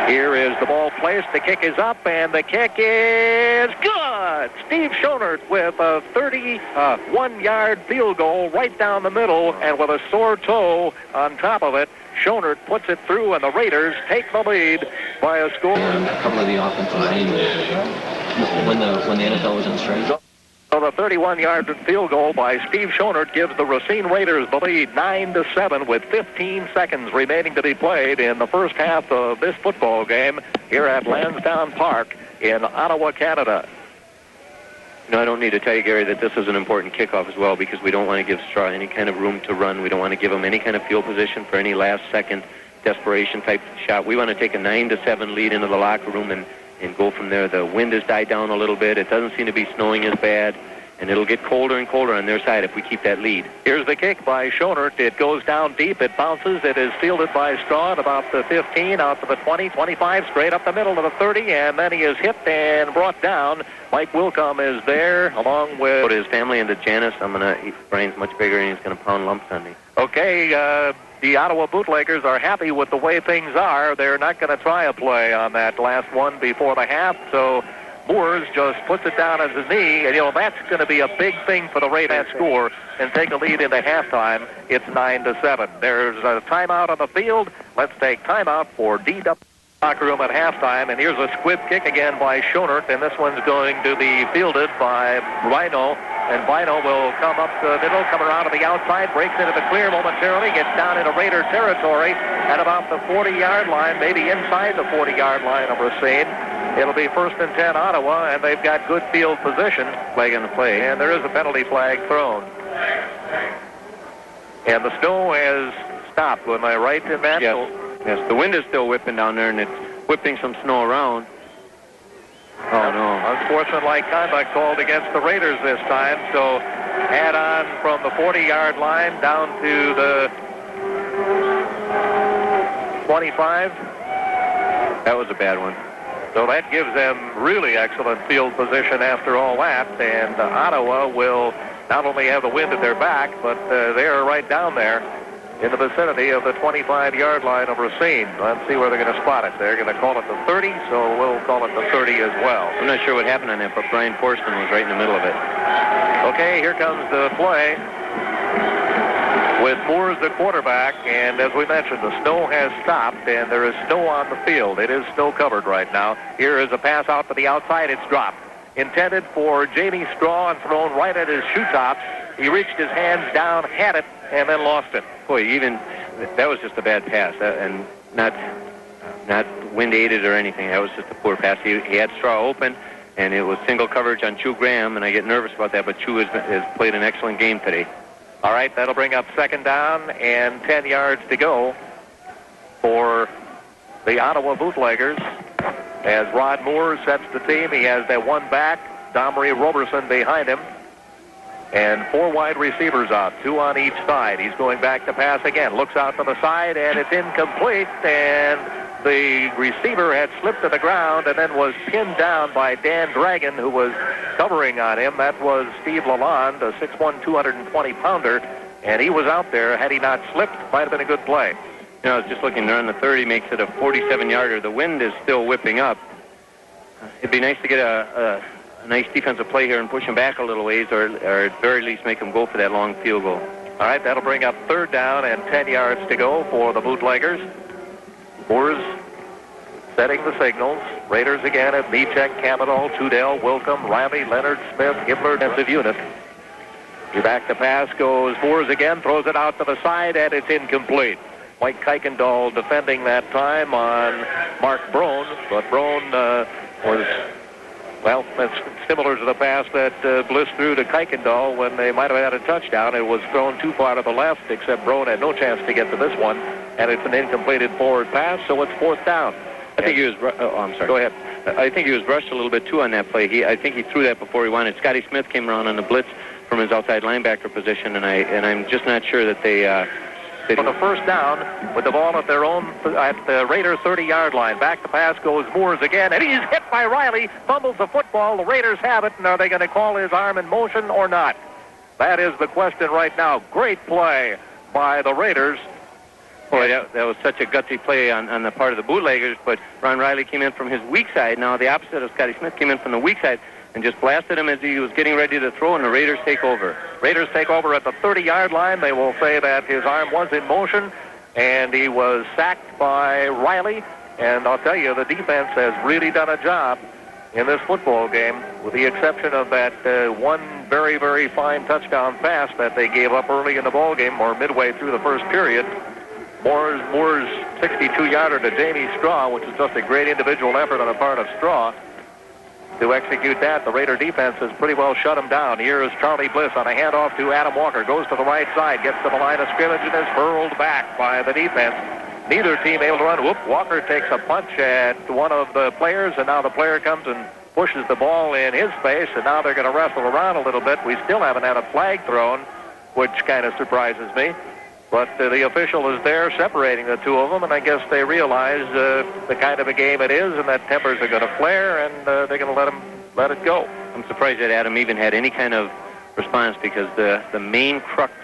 Here is the ball placed. The kick is up, and the kick is good. Steve Schonert with a 31-yard field goal right down the middle, and with a sore toe on top of it, Schonert puts it through, and the Raiders take the lead by a score. A couple of the offensive line when the NFL was in strike. So the 31-yard field goal by Steve Schonert gives the Racine Raiders the lead 9-7 with 15 seconds remaining to be played in the first half of this football game here at Lansdowne Park in Ottawa, Canada. You know, I don't need to tell you, Gary, that this is an important kickoff as well, because we don't want to give Straw any kind of room to run. We don't want to give him any kind of field position for any last-second desperation type shot. We want to take a 9-7 lead into the locker room and go from there. The wind has died down a little bit. It doesn't seem to be snowing as bad, and it'll get colder and colder on their side if we keep that lead. Here's the kick by Schonert. It goes down deep. It bounces. It is fielded by Straw at about the 15, out to the 20, 25, straight up the middle to the 30, and then he is hit and brought down. Mike Wilcom is there, along with... Go to his family and to Janice. Brian's much bigger, and he's going to pound lumps on me. Okay, the Ottawa Bootleggers are happy with the way things are. They're not going to try a play on that last one before the half, so Moores just puts it down on his knee, and, that's going to be a big thing for the Raiders to score and take a lead into halftime. It's 9-7. There's a timeout on the field. Let's take timeout for DW locker room at halftime, and here's a squib kick again by Schonert, and this one's going to be fielded by Rhino, and Rhino will come up the middle, come around to the outside, breaks into the clear momentarily, gets down into Raider territory at about the 40-yard line, maybe inside the 40-yard line of Racine. It'll be 1st and 10 Ottawa, and they've got good field position. Flag on the play. And there is a penalty flag thrown. And the snow has stopped. Am I right in that? Yes, the wind is still whipping down there, and it's whipping some snow around. Oh, no. Unsportsmanlike conduct called against the Raiders this time. So add on from the 40-yard line down to the 25. That was a bad one. So that gives them really excellent field position after all that. And Ottawa will not only have the wind at their back, but they're right down there in the vicinity of the 25-yard line of Racine. Let's see where they're going to spot it. They're going to call it the 30, so we'll call it the 30 as well. I'm not sure what happened on that, but Brian Forsman was right in the middle of it. Okay, here comes the play with Moore as the quarterback, and as we mentioned, the snow has stopped, and there is snow on the field. It is snow covered right now. Here is a pass out to the outside. It's dropped. Intended for Jamie Straw and thrown right at his shoe tops. He reached his hands down, had it, and then lost it. Boy, that was just a bad pass, and not wind-aided or anything. That was just a poor pass. He had Straw open, and it was single coverage on Chu Graham, and I get nervous about that, but Chu has played an excellent game today. All right, that'll bring up 2nd down and 10 yards to go for the Ottawa Bootleggers. As Rod Moore sets the team, he has that one back, Domry Roberson behind him, and 4 wide receivers out, 2 on each side. He's going back to pass again, looks out to the side, and it's incomplete, and the receiver had slipped to the ground and then was pinned down by Dan Dragon, who was covering on him. That was Steve Lalonde, a 6'1", 220-pounder, and he was out there. Had he not slipped, might have been a good play. I was just looking there on the 30, makes it a 47-yarder. The wind is still whipping up. It'd be nice to get a nice defensive play here and push him back a little ways, or at very least make him go for that long field goal. All right, that'll bring up 3rd down and 10 yards to go for the Bootleggers. Moores setting the signals. Raiders again at Beechek, Capital, Tudell, Wilcom, Riley, Leonard, Smith, Gibbler, defensive unit. Back to pass goes Moores again, throws it out to the side, and it's incomplete. Mike Kuykendall defending that time on Mark Brown, but Brown was, well, that's similar to the pass that Bliss threw to Kuykendall when they might have had a touchdown. It was thrown too far to the left, except Brown had no chance to get to this one, and it's an incompleted forward pass, so it's 4th down. I think he was. I'm sorry. Go ahead. I think he was rushed a little bit too on that play. I think he threw that before he wanted. Scotty Smith came around on the blitz from his outside linebacker position, and I'm just not sure that they. On the first down with the ball at the Raiders 30-yard line. Back the pass goes Moores again, and he's hit by Riley. Fumbles the football. The Raiders have it, and are they going to call his arm in motion or not? That is the question right now. Great play by the Raiders. Boy, that was such a gutsy play on the part of the Bootleggers, but Ron Riley came in from his weak side. Now the opposite of Scotty Smith came in from the weak side and just blasted him as he was getting ready to throw, and the Raiders take over. Raiders take over at the 30-yard line. They will say that his arm was in motion, and he was sacked by Riley. And I'll tell you, the defense has really done a job in this football game, with the exception of that one very, very fine touchdown pass that they gave up early in the ball game, or midway through the first period. Moore's 62-yarder to Jamie Straw, which is just a great individual effort on the part of Straw to execute that. The Raider defense has pretty well shut him down. Here is Charlie Bliss on a handoff to Adam Walker. Goes to the right side, gets to the line of scrimmage, and is hurled back by the defense. Neither team able to run. Whoop, Walker takes a punch at one of the players, and now the player comes and pushes the ball in his face, and now they're going to wrestle around a little bit. We still haven't had a flag thrown, which kind of surprises me. But the official is there separating the two of them, and I guess they realize the kind of a game it is, and that tempers are going to flare, and they're going to let it go. I'm surprised that Adam even had any kind of response, because the main crux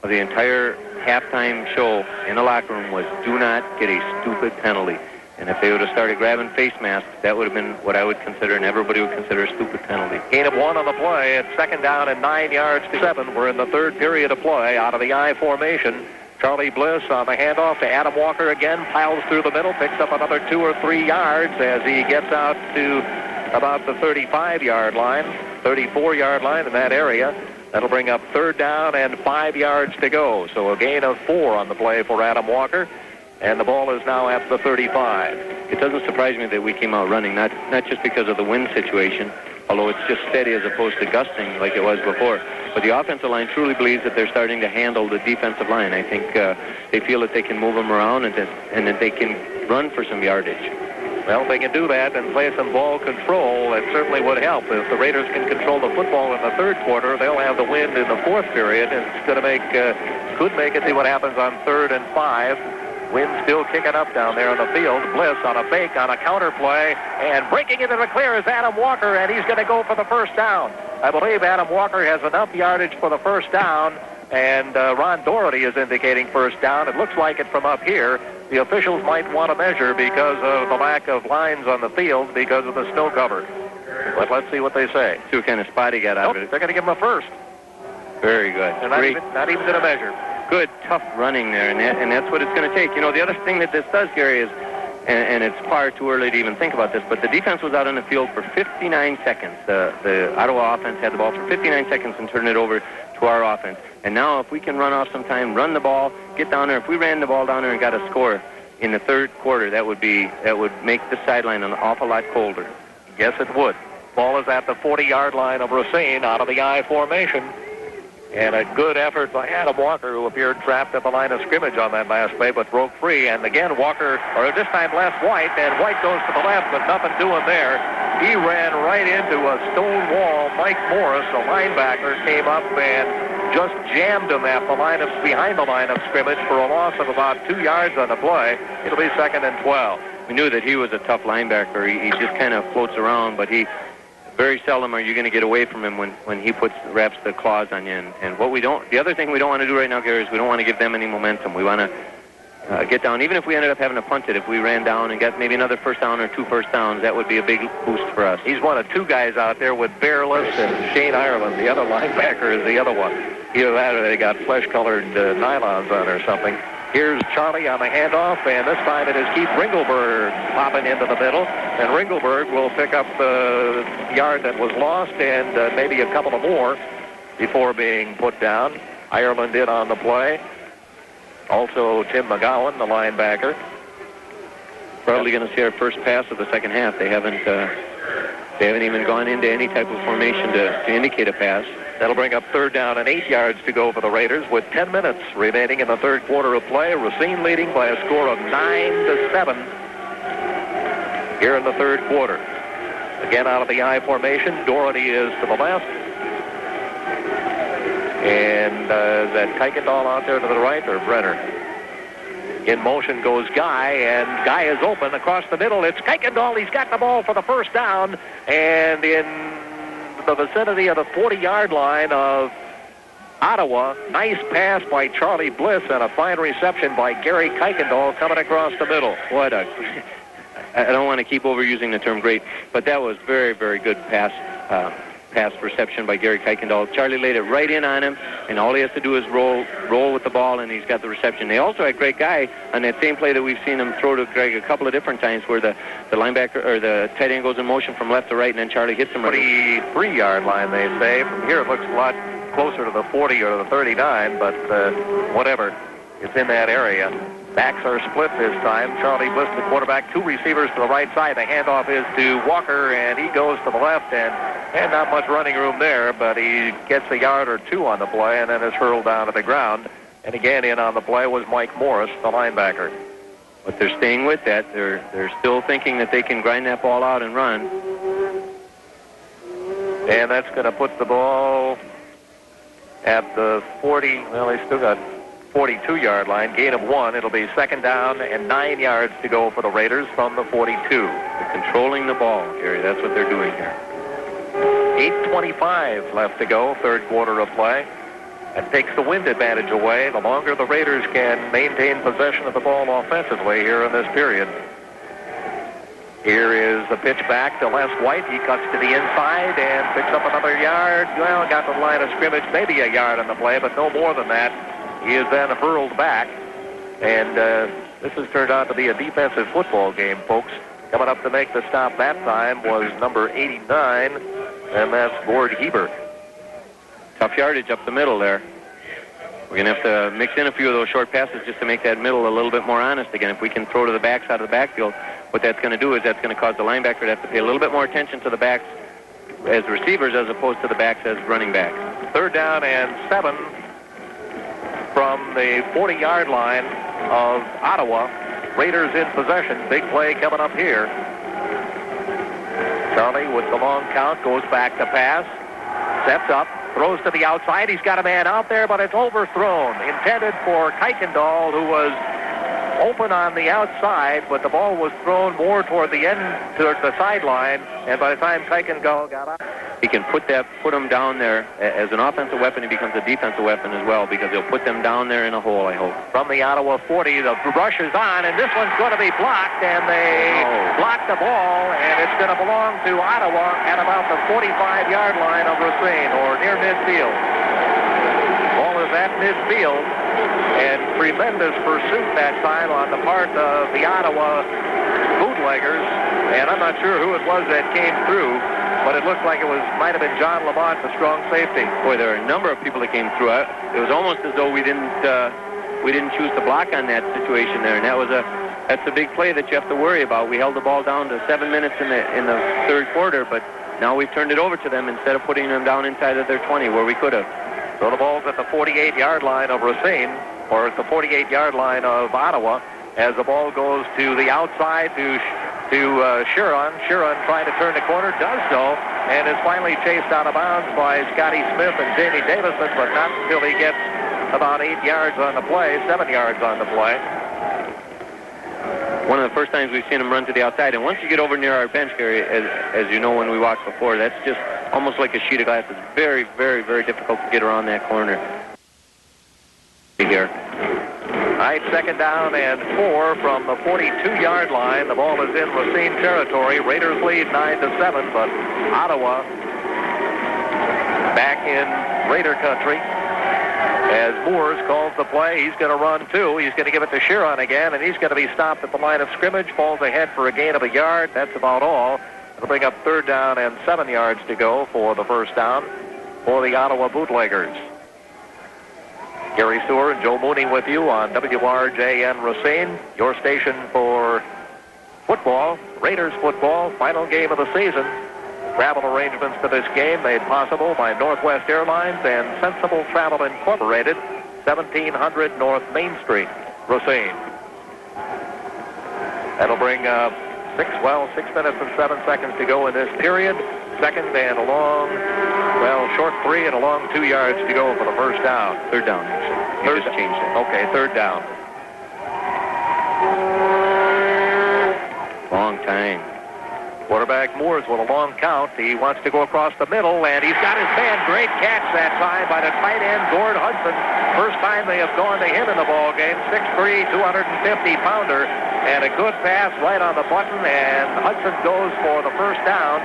of the entire halftime show in the locker room was do not get a stupid penalty. And if they would have started grabbing face masks, that would have been what I would consider, and everybody would consider, a stupid penalty. Gain of 1 on the play. It's second down and 9 yards to 7. We're in the third period of play out of the I formation. Charlie Bliss on the handoff to Adam Walker again, piles through the middle, picks up another 2 or 3 yards as he gets out to about the 35-yard line, 34-yard line in that area. That'll bring up third down and 5 yards to go. So a gain of 4 on the play for Adam Walker. And the ball is now at the 35. It doesn't surprise me that we came out running, not just because of the wind situation, although it's just steady as opposed to gusting like it was before. But the offensive line truly believes that they're starting to handle the defensive line. I think they feel that they can move them around and that they can run for some yardage. Well, if they can do that and play some ball control, it certainly would help. If the Raiders can control the football in the third quarter, they'll have the wind in the fourth period, and it's going to could make it see what happens on 3rd and 5. Wind still kicking up down there on the field. Bliss on a fake, on a counter play, and breaking into the clear is Adam Walker, and he's going to go for the first down. I believe Adam Walker has enough yardage for the first down, and Ron Doherty is indicating first down. It looks like it from up here. The officials might want to measure because of the lack of lines on the field because of the snow cover. But let's see what they say. See what kind of spot he got out of it. They're going to give him a first. Very good. They're not even going to measure. Good, tough running there, and that's what it's going to take. You know, the other thing that this does, Gary, is, and it's far too early to even think about this, but the defense was out on the field for 59 seconds. The Ottawa offense had the ball for 59 seconds and turned it over to our offense. And now if we can run off some time, run the ball, get down there. If we ran the ball down there and got a score in the third quarter, that would make the sideline an awful lot colder. Yes, it would. Ball is at the 40-yard line of Racine out of the I formation. And a good effort by Adam Walker, who appeared trapped at the line of scrimmage on that last play, but broke free. And again, Walker, or this time left White, and White goes to the left, but nothing doing there. He ran right into a stone wall. Mike Morris, a linebacker, came up and just jammed him at the line of, behind the line of scrimmage for a loss of about 2 yards on the play. It'll be 2nd and 12. We knew that he was a tough linebacker. He just kind of floats around, but very seldom are you going to get away from him when he wraps the claws on you. And the other thing we don't want to do right now, Gary, is we don't want to give them any momentum. We want to get down. Even if we ended up having to punt it, if we ran down and got maybe another first down or 2 first downs, that would be a big boost for us. He's one of 2 guys out there with Bearless and Shane Ireland. The other linebacker is the other one. Either that or they got flesh-colored nylons on or something. Here's Charlie on the handoff, and this time it is Keith Ringelberg popping into the middle. And Ringelberg will pick up the yard that was lost and maybe a couple of more before being put down. Ireland in on the play. Also Tim McGowan, the linebacker. Probably going to see our first pass of the second half. They haven't even gone into any type of formation to indicate a pass. That'll bring up third down and 8 yards to go for the Raiders with 10 minutes remaining in the third quarter of play. Racine leading by a score of 9-7. here in the third quarter. Again, out of the I formation, Doherty is to the left. And is that Kuykendall out there to the right, or Brenner? In motion goes Guy, and Guy is open across the middle. It's Kuykendall. He's got the ball for the first down, and in the vicinity of the 40-yard line of Ottawa. Nice pass by Charlie Bliss and a fine reception by Gary Kuykendall coming across the middle. What a... I don't want to keep overusing the term great, but that was very, very good pass reception by Gary Kuykendall. Charlie laid it right in on him, and all he has to do is roll with the ball, and he's got the reception. They also had Greg Guy on that same play that we've seen him throw to Greg a couple of different times, where the linebacker or the tight end goes in motion from left to right, and then Charlie hits him. 23-yard line, they say. From here, it looks a lot closer to the 40 or the 39, but whatever. It's in that area. Backs are split this time. Charlie Bliss, the quarterback, two receivers to the right side. The handoff is to Walker, and he goes to the left, and not much running room there, but he gets a yard or two on the play and then is hurled down to the ground. And again, in on the play was Mike Morris, the linebacker. But they're staying with that. They're still thinking that they can grind that ball out and run. And that's going to put the ball at the 40. Well, they still got 42-yard line, gain of 1. It'll be second down and 9 yards to go for the Raiders from the 42. They're controlling the ball, Gary. That's what they're doing here. 8:25 left to go, third quarter of play. That takes the wind advantage away. The longer the Raiders can maintain possession of the ball offensively here in this period. Here is the pitch back to Les White. He cuts to the inside and picks up another yard. Well, got the line of scrimmage, maybe a yard on the play, but no more than that. He is then hurled back, and this has turned out to be a defensive football game, folks. Coming up to make the stop that time was number 89, and that's Gord Hebert. Tough yardage up the middle there. We're going to have to mix in a few of those short passes just to make that middle a little bit more honest again. If we can throw to the backs out of the backfield, what that's going to do is that's going to cause the linebacker to have to pay a little bit more attention to the backs as receivers as opposed to the backs as running backs. Third down and 7 from the 40-yard line of Ottawa. Raiders in possession. Big play coming up here. Charlie with the long count goes back to pass. Steps up. Throws to the outside. He's got a man out there, but it's overthrown. Intended for Kuykendall, who was open on the outside, but the ball was thrown more toward the end, toward the sideline, and by the time Kuykendall got out, he can put him down there as an offensive weapon. He becomes a defensive weapon as well, because he'll put them down there in a hole, I hope. From the Ottawa 40, the rush is on, and this one's going to be blocked, and they block the ball, and it's going to belong to Ottawa at about the 45-yard line of Racine, or near midfield. Ball is at midfield, and tremendous pursuit that time on the part of the Ottawa Bootleggers, and I'm not sure who it was that came through, but it looked like it might have been John Lamont, the strong safety. Boy, there are a number of people that came through. It was almost as though we didn't choose to block on that situation there, and that's a big play that you have to worry about. We held the ball down to 7 minutes in the third quarter, but now we've turned it over to them instead of putting them down inside of their 20 where we could have. So the ball's at the 48-yard line of Racine, or at the 48-yard line of Ottawa, as the ball goes to the outside to Sheeran. Sheeran trying to turn the corner, does so, and is finally chased out of bounds by Scotty Smith and Jamie Davison, but not until he gets about 8 yards on the play, 7 yards on the play. One of the first times we've seen him run to the outside, and once you get over near our bench, Gary, as you know when we watched before, that's just almost like a sheet of glass. It's very, very, very difficult to get around that corner. Here. All right, second down and 4 from the 42-yard line. The ball is in Racine territory. Raiders lead 9-7, but Ottawa back in Raider country. As Moores calls the play, he's going to run too. He's going to give it to Sheeran again, and he's going to be stopped at the line of scrimmage. Falls ahead for a gain of a yard. That's about all. It'll bring up third down and 7 yards to go for the first down for the Ottawa Bootleggers. Gary Stewart and Joe Mooney with you on WRJN Racine, your station for football, Raiders football, final game of the season. Travel arrangements for this game made possible by Northwest Airlines and Sensible Travel Incorporated, 1700 North Main Street, Racine. That'll bring 6 minutes and 7 seconds to go in this period. Second and a long, short 3 and a long 2 yards to go for the first down. Third down, actually. Third changed it. Okay, third down. Long time. Quarterback Moores with a long count. He wants to go across the middle, and he's got his man. Great catch that time by the tight end, Gord Hudson. First time they have gone to him in the ball game. 6'3", 250-pounder, and a good pass right on the button, and Hudson goes for the first down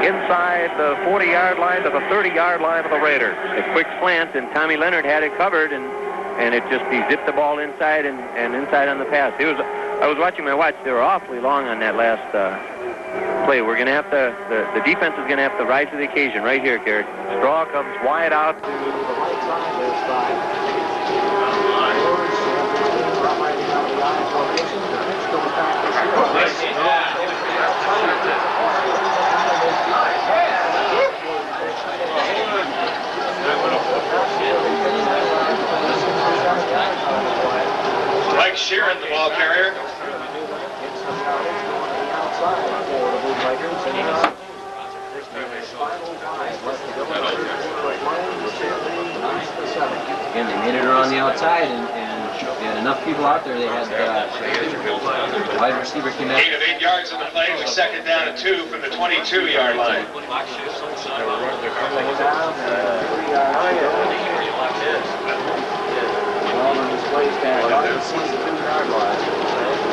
inside the 40-yard line to the 30-yard line of the Raiders. A quick slant, and Tommy Leonard had it covered, and he zipped the ball inside and inside on the pass. I was watching my watch. They were awfully long on that last play. We're going to have to, the defense is going to have to rise to the occasion right here, Garrett. Straw comes wide out to the right side. There's 5. Right out of the I formation. The pitch goes back to Mike Sheeran, the ball carrier. Again, they made it around the outside, and they had enough people out there. They had the wide receiver came out. Gain of 8 yards on the play with second down and 2 from the 22-yard line.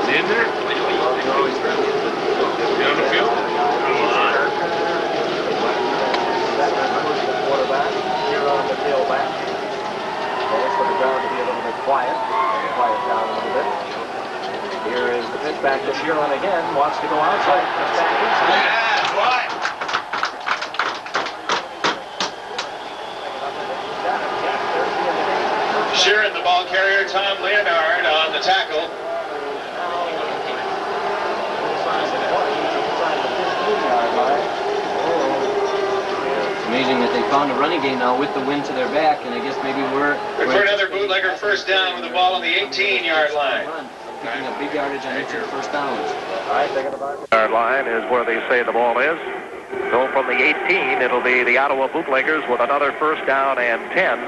In there? You on the field? Quarterback, here on the tailback. Calls for the ground to be a little bit quiet down a little bit. Here is the pitch back to Sheeran again. Wants to go outside. Back inside. Yeah, right. Sheeran, the ball carrier. Tom Leonard on the tackle. Amazing that they found a running game now with the wind to their back, and I guess maybe we're For another bootlegger first down with the ball on the 18-yard line. picking up big yardage on each of the first downs. Yard line is where they say the ball is. So from the 18, it'll be the Ottawa Bootleggers with another first down and 10.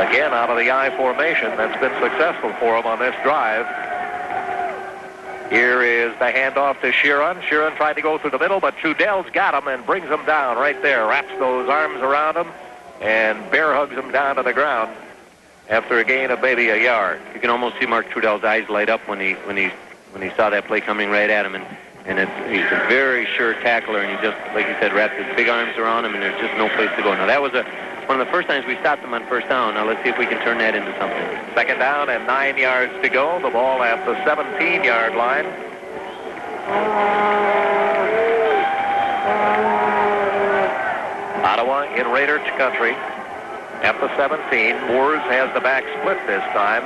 Again, out of the I formation, that's been successful for them on this drive. Here is the handoff to Sheeran. Sheeran tried to go through the middle, but Trudell's got him and brings him down right there. Wraps those arms around him and bear hugs him down to the ground after a gain of maybe a yard. You can almost see Mark Trudell's eyes light up when he saw that play coming right at him, and he's a very sure tackler, and he just, like you said, wrapped his big arms around him, and there's just no place to go. Now that was one of the first times we stopped him on first down. Now let's see if we can turn that into something. Second down and 9 yards to go. The ball at the 17-yard line. Ottawa in Raider country at the 17. Moores has the back split this time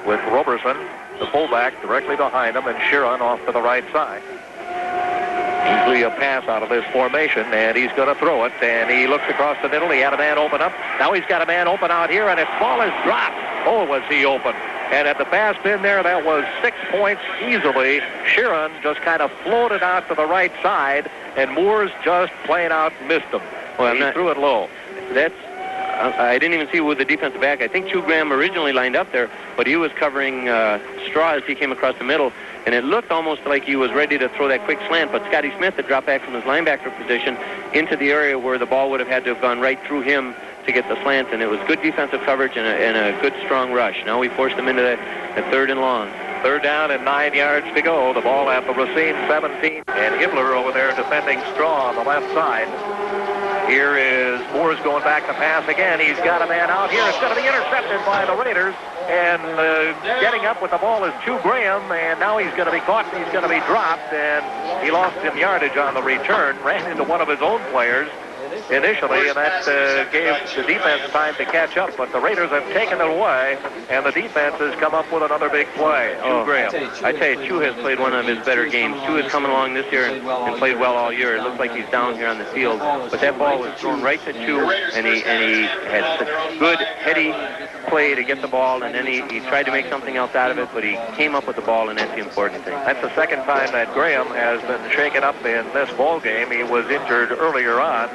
with Roberson, the fullback, directly behind him, and Sheeran off to the right side. Easily a pass out of this formation, and he's going to throw it, and he looks across the middle. He had a man open up. Now he's got a man open out here, and his ball is dropped. Oh, was he open. And at the pass in there, that was 6 points easily. Sheeran just kind of floated out to the right side, and Moores just plain out missed him. Well, he threw it low. I didn't even see with the defensive back. I think Chu Graham originally lined up there, but he was covering Straw as he came across the middle, and it looked almost like he was ready to throw that quick slant, but Scotty Smith had dropped back from his linebacker position into the area where the ball would have had to have gone right through him to get the slant, and it was good defensive coverage and a good strong rush. Now we forced them into the third and long. Third down and 9 yards to go. The ball at the Racine 17, and Hibler over there defending Straw on the left side. Here is Moores going back to pass again. He's got a man out here. It's going to be intercepted by the Raiders. And getting up with the ball is Chu Graham. And now he's going to be caught. He's going to be dropped. And he lost some yardage on the return. Ran into one of his own players initially. And that gave the defense time to catch up. But the Raiders have taken it away. And the defense has come up with another big play. Chu Graham. I tell you, Chu has played one of his better games. Chu has come along this year and played well all year. It looks like he's down here on the field. But that ball was thrown right to Chu, and he had such good, heady play to get the ball, and then he tried to make something else out of it, but he came up with the ball, and that's the important thing. That's the second time that Graham has been shaken up in this ball game. He was injured earlier on,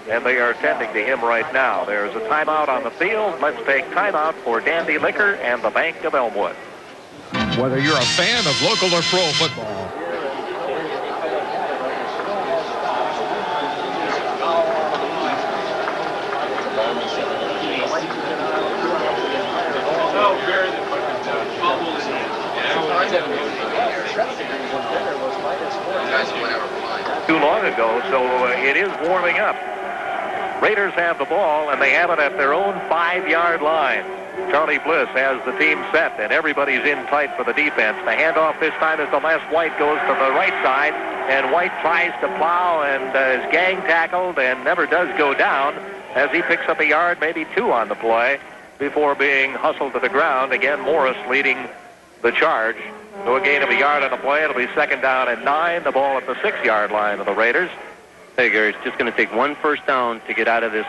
and they are tending to him right now. There's a timeout on the field. Let's take timeout for Dandy Liquor and the Bank of Elmwood. Whether you're a fan of local or pro football, too long ago, so it is warming up. Raiders have the ball, and they have it at their own 5-yard line. Charlie Bliss has the team set, and everybody's in tight for the defense. The handoff this time is to Les White, goes to the right side, and White tries to plow and is gang tackled and never does go down as he picks up a yard, maybe 2 on the play, before being hustled to the ground. Again, Morris leading the charge. So a gain of a yard on the play. It'll be 2nd down and 9. The ball at the 6-yard line of the Raiders. Hey, Gary, it's just going to take one first down to get out of this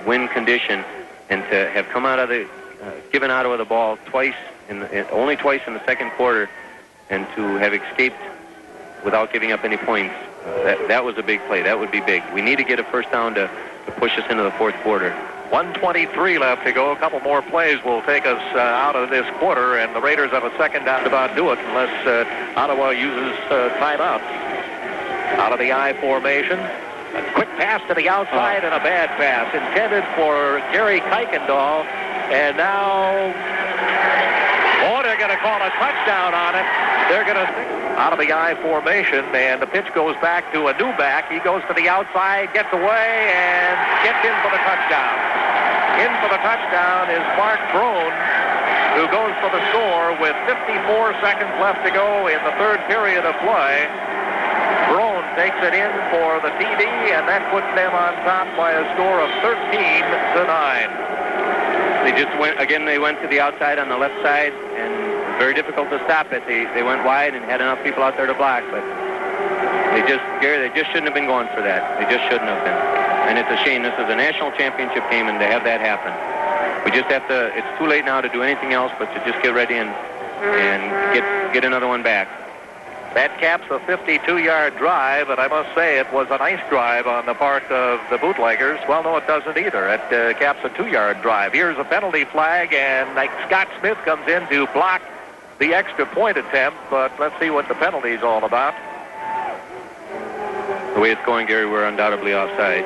win condition, and to have come out of the given Ottawa the ball only twice in the second quarter, and to have escaped without giving up any points. That was a big play. That would be big. We need to get a first down to push us into the fourth quarter. 1:23 left to go. A couple more plays will take us out of this quarter, and the Raiders have a 2nd down to about do it unless Ottawa uses timeout. Out of the I formation. A quick pass to the outside and a bad pass intended for Gary Kuykendall. And now, they're going to call a touchdown on it. They're going to out of the I formation, and the pitch goes back to a new back. He goes to the outside, gets away, and gets in for the touchdown. In for the touchdown is Mark Brown, who goes for the score with 54 seconds left to go in the 3rd period of play. Brown takes it in for the TD, and that puts them on top by a score of 13-9. They went to the outside on the left side, and very difficult to stop it. They went wide and had enough people out there to block, but they just shouldn't have been going for that. They just shouldn't have been. And it's a shame. This is a national championship game, and to have that happen. We just have to, it's too late now to do anything else but to just get ready and get another one back. That caps a 52-yard drive, and I must say it was a nice drive on the part of the Bootleggers. Well, no, it doesn't either. It caps a 2-yard drive. Here's a penalty flag, and Scott Smith comes in to block the extra point attempt, but let's see what the penalty is all about. The way it's going, Gary, we're undoubtedly offside.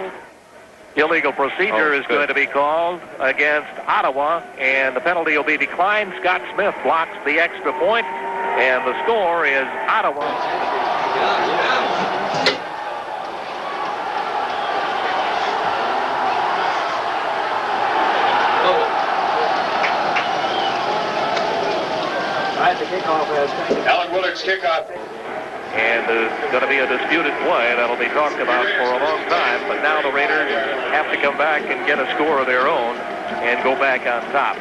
Illegal procedure is going to be called against Ottawa, and the penalty will be declined. Scott Smith blocks the extra point, and the score is Ottawa. Alan Willard's kickoff. And it's going to be a disputed play that'll be talked about for a long time. But now the Raiders have to come back and get a score of their own and go back on top.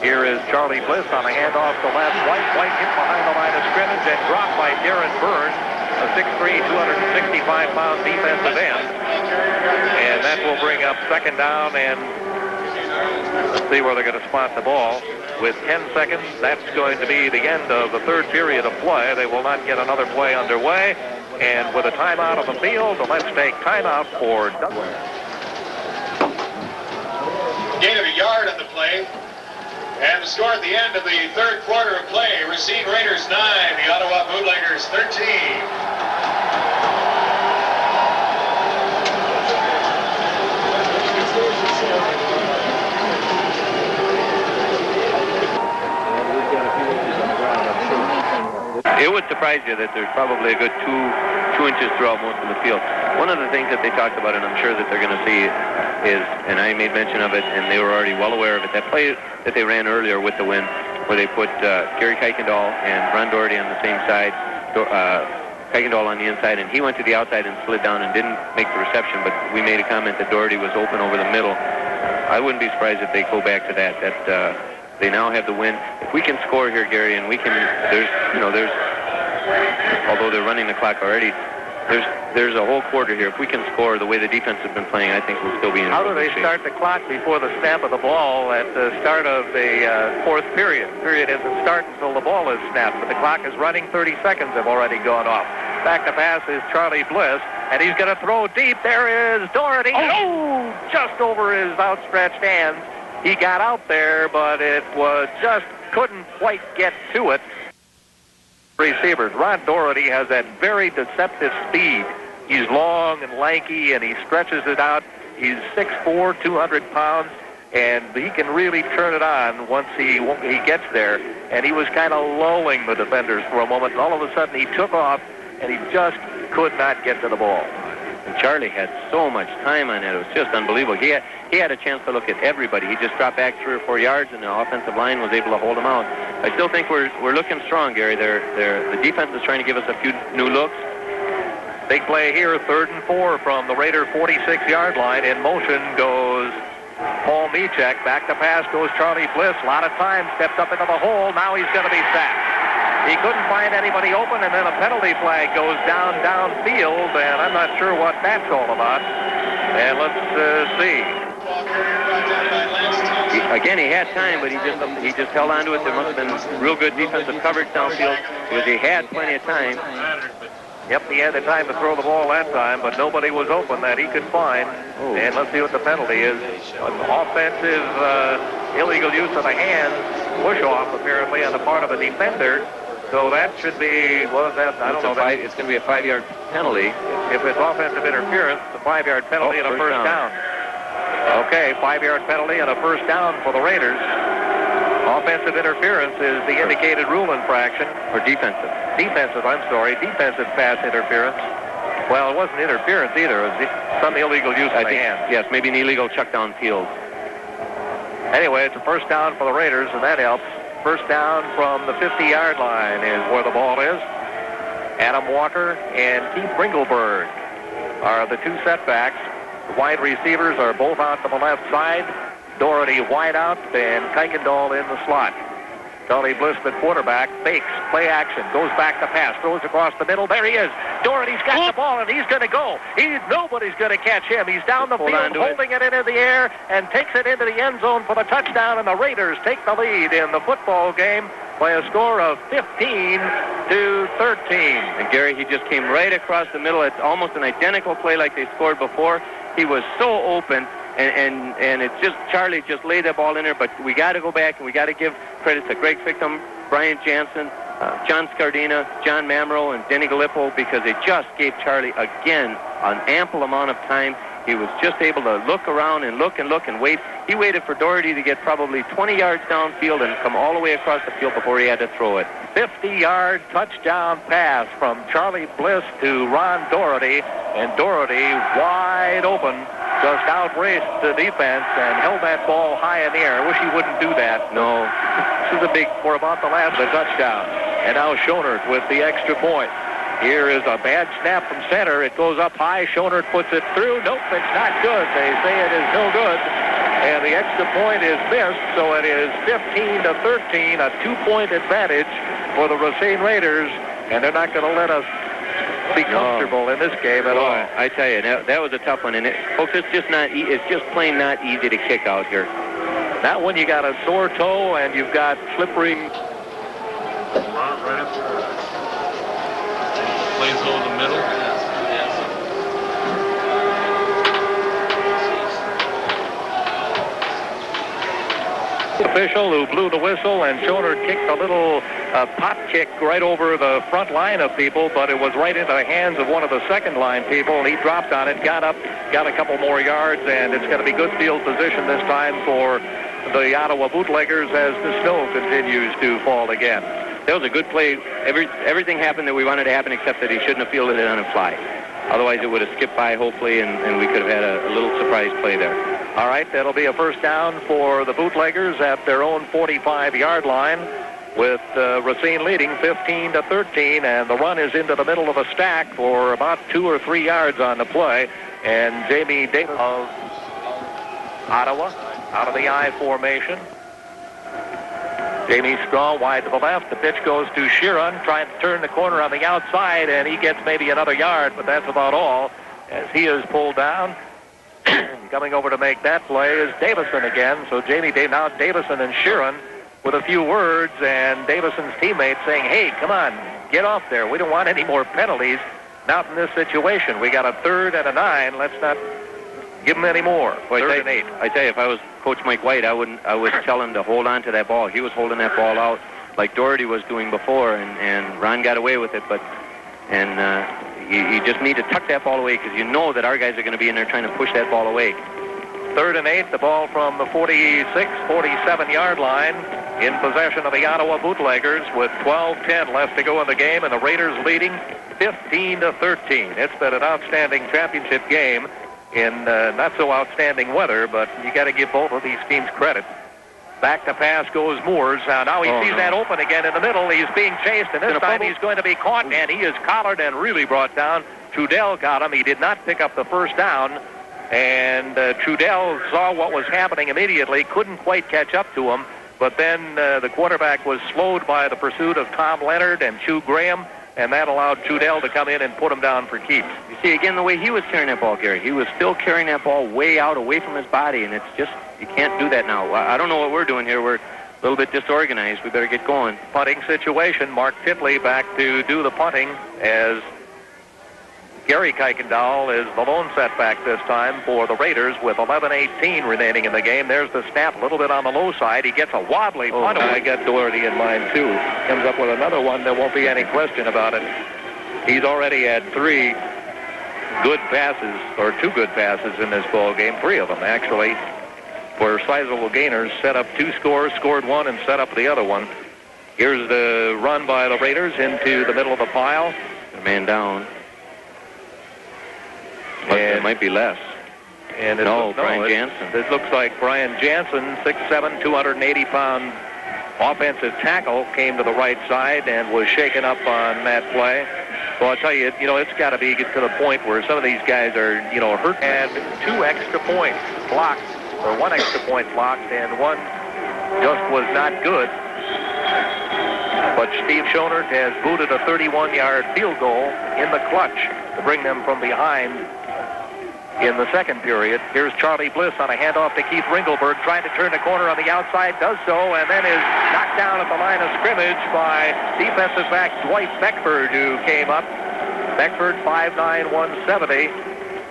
Here is Charlie Bliss on a handoff to Les White. White hit behind the line of scrimmage and dropped by Darren Burns, a 6'3", 265-pound defensive end. And that will bring up 2nd down, and let's see where they're going to spot the ball. With 10 seconds, that's going to be the end of the 3rd period of play. They will not get another play underway. And with a timeout on the field, let's take timeout for Douglas. Gain of a yard on the play. And the score at the end of the 3rd quarter of play, Racine Raiders 9, the Ottawa Bootleggers 13. It would surprise you that there's probably a good two inches throughout most of the field. One of the things that they talked about, and I'm sure that they're going to see, is, and I made mention of it, and they were already well aware of it, that play that they ran earlier with the win, where they put Gary Kuykendall and Ron Doherty on the same side, Kuykendall on the inside, and he went to the outside and slid down and didn't make the reception, but we made a comment that Doherty was open over the middle. I wouldn't be surprised if they go back to that. They now have the win. If we can score here, Gary, and we can, there's, although they're running the clock already, There's a whole quarter here. If we can score the way the defense has been playing, I think we'll still be in. How do they start the clock before the snap of the ball at the start of the fourth period? Period doesn't start until the ball is snapped, but the clock is running. 30 seconds have already gone off. Back to pass is Charlie Bliss, and he's going to throw deep. There is Doherty. Oh, just over his outstretched hands. He got out there, but it was just couldn't quite get to it. Receivers. Ron Doherty has that very deceptive speed. He's long and lanky, and he stretches it out. He's 6'4", 200 pounds, and he can really turn it on once he gets there. And he was kind of lulling the defenders for a moment, and all of a sudden he took off, and he just could not get to the ball. And Charlie had so much time on it. It was just unbelievable. He had a chance to look at everybody. He just dropped back 3 or 4 yards, and the offensive line was able to hold him out. I still think we're looking strong, Gary. The defense is trying to give us a few new looks. Big play here, 3rd and 4 from the Raider 46-yard line. In motion goes Paul Michek. Back to pass goes Charlie Bliss. A lot of time, steps up into the hole. Now he's going to be sacked. He couldn't find anybody open, and then a penalty flag goes downfield, and I'm not sure what that's all about. And let's see. He had time, but he just held on to it. There must have been real good defensive coverage downfield because he had plenty of time. Yep, he had the time to throw the ball that time, but nobody was open that he could find. Oh. And let's see what the penalty is. An offensive illegal use of the hands, push-off apparently on the part of a defender. So that should be, what is that? I don't know. It's going to be a 5-yard penalty. If it's offensive interference, it's a 5-yard penalty and a first down. Okay, 5-yard penalty and a first down for the Raiders. Offensive interference is the indicated rule infraction. Or defensive. Defensive pass interference. Well, it wasn't interference either. It was some illegal use of the hands. Yes, maybe an illegal chuck downfield. Anyway, it's a first down for the Raiders, and that helps. First down from the 50-yard line is where the ball is. Adam Walker and Keith Bringelberg are the 2 setbacks. The wide receivers are both out to the left side. Doherty wide out and Kuykendall in the slot. Charlie Bliss, the quarterback, fakes, play action, goes back to pass, throws across the middle. There he is. Doherty's got the ball, and he's going to go. Nobody's going to catch him. He's down the field, holding it into the air, and takes it into the end zone for the touchdown, and the Raiders take the lead in the football game by a score of 15-13. And Gary, he just came right across the middle. It's almost an identical play like they scored before. He was so open. And it's just, Charlie just laid that ball in there, but we got to go back and we got to give credit to Greg Fickham, Brian Jansen, John Scardina, John Mamro, and Denny Gallipo, because they just gave Charlie, again, an ample amount of time. He was just able to look around and look and wait. He waited for Doherty to get probably 20 yards downfield and come all the way across the field before he had to throw it. 50-yard touchdown pass from Charlie Bliss to Ron Doherty, and Doherty wide open, just outraced the defense and held that ball high in the air. I wish he wouldn't do that. No. This is a big, for about the last of the touchdown. And now Schonert with the extra point. Here is a bad snap from center. It goes up high. Schonert puts it through. Nope, it's not good. They say it is no good. And the extra point is missed, so it is 15-13, a 2-point advantage for the Racine Raiders. And they're not going to let us be comfortable in this game at all. I tell you, that was a tough one. And folks, it's just plain not easy to kick out here. Not when you got a sore toe and you've got slippery. Right up there. Plays over the middle. Official who blew the whistle, and Schonert kicked a little pop kick right over the front line of people, but it was right into the hands of one of the second line people, and he dropped on it, got up, got a couple more yards, and it's going to be good field position this time for the Ottawa Bootleggers as the snow continues to fall again. That was a good play. Everything happened that we wanted to happen, except that he shouldn't have fielded it on a fly. Otherwise, it would have skipped by, hopefully, and we could have had a little surprise play there. All right, that'll be a first down for the Bootleggers at their own 45-yard line, with Racine leading 15-13, and the run is into the middle of a stack for about 2 or 3 yards on the play. And Jamie Davis of Ottawa out of the I formation. Jamie Straw wide to the left. The pitch goes to Sheeran, trying to turn the corner on the outside, and he gets maybe another yard, but that's about all as he is pulled down. Coming over to make that play is Davison again. So now Davison and Sheeran with a few words, and Davison's teammates saying, hey, come on, get off there. We don't want any more penalties. Not in this situation. We got a 3rd and a 9. Let's not give him any more. Well, 3rd and 8. I tell you, if I was Coach Mike White, I would tell him to hold on to that ball. He was holding that ball out like Doherty was doing before, and Ron got away with it. You just need to tuck that ball away because you know that our guys are going to be in there trying to push that ball away. 3rd and 8, the ball from the 46, 47-yard line in possession of the Ottawa Bootleggers with 12:10 left to go in the game, and the Raiders leading 15-13. It's been an outstanding championship game in not so outstanding weather, but you got to give both of these teams credit. Back to pass goes Moores. Now he sees that open again in the middle. He's being chased, and this time he's going to be caught, and he is collared and really brought down. Trudell got him. He did not pick up the first down, and Trudell saw what was happening immediately, couldn't quite catch up to him, but then the quarterback was slowed by the pursuit of Tom Leonard and Chew Graham, and that allowed Trudell to come in and put him down for keeps. You see, again, the way he was carrying that ball, Gary, he was still carrying that ball way out, away from his body, and it's just, you can't do that now. I don't know what we're doing here. We're a little bit disorganized. We better get going. Punting situation. Mark Titley back to do the punting as Gary Kuykendall is the lone setback this time for the Raiders with 11:18 remaining in the game. There's the snap, a little bit on the low side. He gets a wobbly punt. I got Doherty in mind, too. Comes up with another one. There won't be any question about it. He's already had 3 good passes, or 2 good passes in this ball game. 3 of them, actually, were sizable gainers. Set up 2 scores, scored 1, and set up the other one. Here's the run by the Raiders into the middle of the pile. A man down. It might be less. And Brian Jansen. This looks like Brian Jansen, 6'7", 280-pound offensive tackle, came to the right side and was shaken up on that play. Well, I'll tell you, it's got to be to the point where some of these guys are, hurt. And 2 extra points blocked, or 1 extra point blocked, and 1 just was not good. But Steve Schonert has booted a 31-yard field goal in the clutch to bring them from behind in the second period. Here's Charlie Bliss on a handoff to Keith Ringelberg, trying to turn the corner on the outside, does so, and then is knocked down at the line of scrimmage by defensive back Dwight Beckford, who came up. Beckford, 5'9", 170,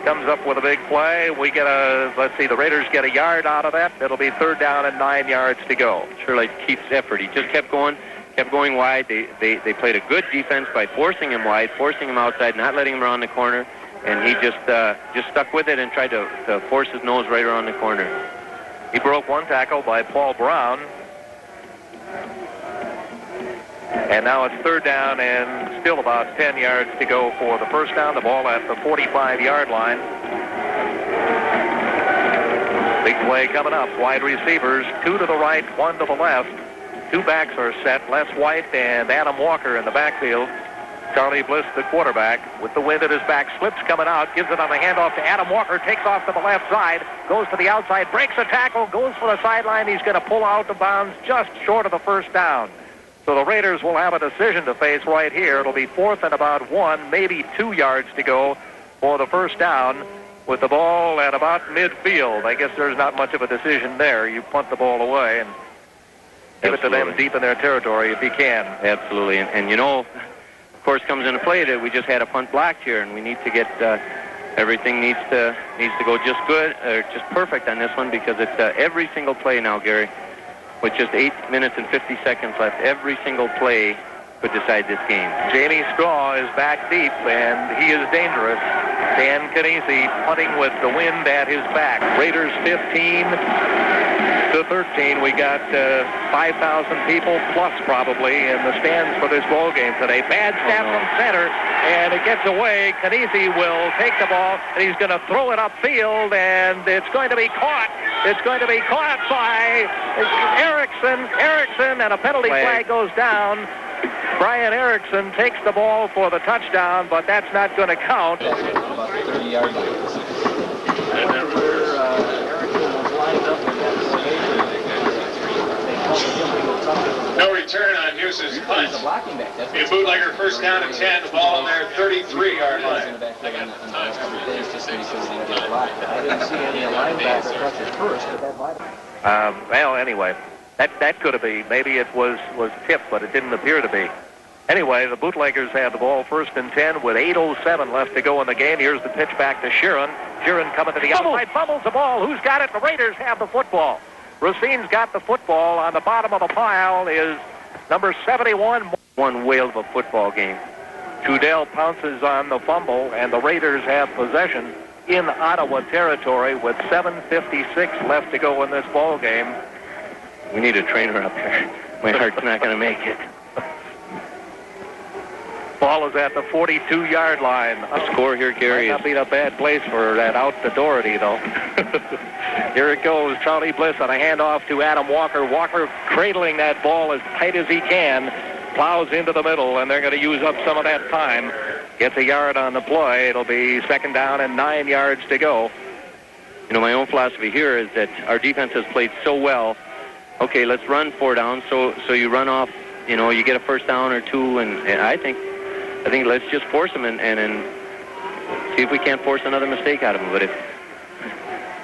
comes up with a big play. We get the Raiders get a yard out of that. It'll be 3rd down and 9 yards to go. Sure like Keith's effort. He just kept going wide. They played a good defense by forcing him wide, forcing him outside, not letting him around the corner. And he just stuck with it and tried to force his nose right around the corner. He broke 1 tackle by Paul Brown. And now it's 3rd down and still about 10 yards to go for the first down. The ball at the 45-yard line. Big play coming up. Wide receivers, 2 to the right, 1 to the left. 2 backs are set. Les White and Adam Walker in the backfield. Charlie Bliss, the quarterback, with the wind at his back, slips coming out, gives it on the handoff to Adam Walker, takes off to the left side, goes to the outside, breaks a tackle, goes for the sideline. He's going to pull out of bounds just short of the first down. So the Raiders will have a decision to face right here. It'll be 4th and about 1, maybe 2 yards to go for the first down with the ball at about midfield. I guess there's not much of a decision there. You punt the ball away and give it to them deep in their territory if you can. Absolutely. And of course, comes into play that we just had a punt blocked here, and we need to get everything needs to go just good, or just perfect on this one, because it's every single play now, Gary, with just 8 minutes and 50 seconds left. Every single play could decide this game. Jamie Straw is back deep, and he is dangerous. Dan Canese punting with the wind at his back. Raiders 15-13. We got 5,000 people plus probably in the stands for this ball game today. Bad snap from center, and it gets away. Canese will take the ball, and he's going to throw it upfield, and it's going to be caught. It's going to be caught by Erickson, and a penalty flag goes down. Brian Erickson takes the ball for the touchdown, but that's not going to count. About the 30-yard line. Erickson was lined up in that formation. They called him to go tougher. forces punt. Give Bootlegger first down and 10, the ball on their 33-yard line. I didn't see any linebacker touch it first, but that might have. Well, anyway, that could have been. Maybe it was tipped, but it didn't appear to be. Anyway, the Bootleggers have the ball first and 10 with 8:07 left to go in the game. Here's the pitch back to Sheeran. Sheeran coming to the outside, fumbles the ball. Who's got it? The Raiders have the football. Racine's got the football. On the bottom of the pile is number 71. One whale of a football game. Trudell pounces on the fumble, and the Raiders have possession in Ottawa territory with 7:56 left to go in this ball game. We need a trainer up here. My heart's not going to make it. Ball is at the 42-yard line. Score here, Gary. Might not be a bad place for that out to Doherty, though. Here it goes. Charlie Bliss on a handoff to Adam Walker. Walker cradling that ball as tight as he can. Plows into the middle, and they're going to use up some of that time. Gets a yard on the play. It'll be second down and 9 yards to go. You know, my own philosophy here is that our defense has played so well. Okay, let's run 4 downs. So you run off, you know, you get a first down or two, and I think let's just force them and see if we can't force another mistake out of them. But if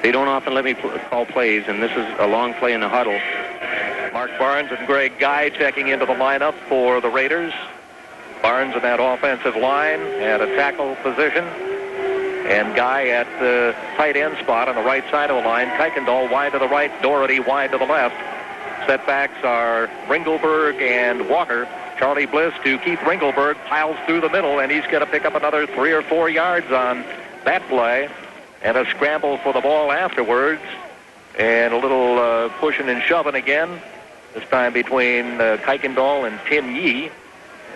they don't often let me call plays, and this is a long play in the huddle. Mark Barnes and Greg Guy checking into the lineup for the Raiders. Barnes in that offensive line at a tackle position, and Guy at the tight end spot on the right side of the line. Kuykendall wide to the right, Doherty wide to the left. Setbacks are Ringelberg and Walker. Charlie Bliss to Keith Ringelberg, piles through the middle, and he's going to pick up another 3 or 4 yards on that play. And a scramble for the ball afterwards, and a little pushing and shoving again, this time between Kuykendall and Tim Yee,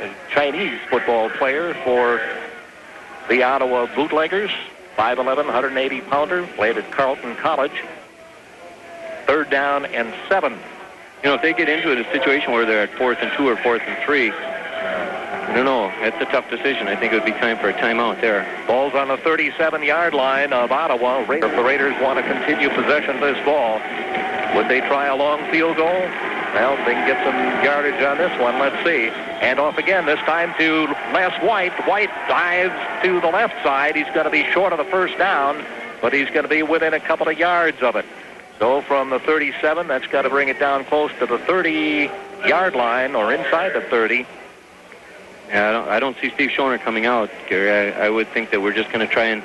a Chinese football player for the Ottawa Bootleggers, 5'11", 180-pounder, played at Carleton College. Third down and 7. You know, if they get into a situation where they're at 4th and 2 or 4th and 3, I don't know. That's a tough decision. I think it would be time for a timeout there. Ball's on the 37-yard line of Ottawa. If the Raiders want to continue possession of this ball, would they try a long field goal? Well, they can get some yardage on this one. Let's see. And off again, this time to Les White. White dives to the left side. He's going to be short of the first down, but he's going to be within a couple of yards of it. So from the 37, that's got to bring it down close to the 30-yard line or inside the 30. Yeah, I don't see Steve Schoner coming out, Gary. I would think that we're just going to try and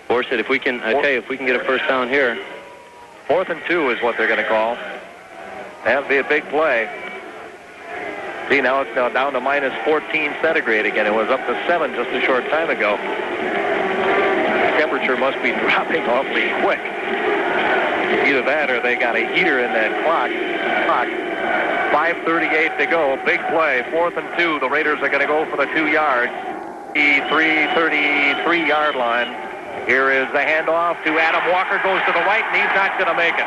force it. If we can, I tell you, if we can get a first down here. 4th and 2 is what they're going to call. That'd be a big play. See, now it's now down to minus 14 centigrade again. It was up to 7 just a short time ago. The temperature must be dropping awfully quick. Either that or they got a heater in that clock. 5:38 to go. Big play. 4th and 2. The Raiders are going to go for the 2 yards. The 33-yard line. Here is the handoff to Adam Walker. Goes to the right, and he's not going to make it.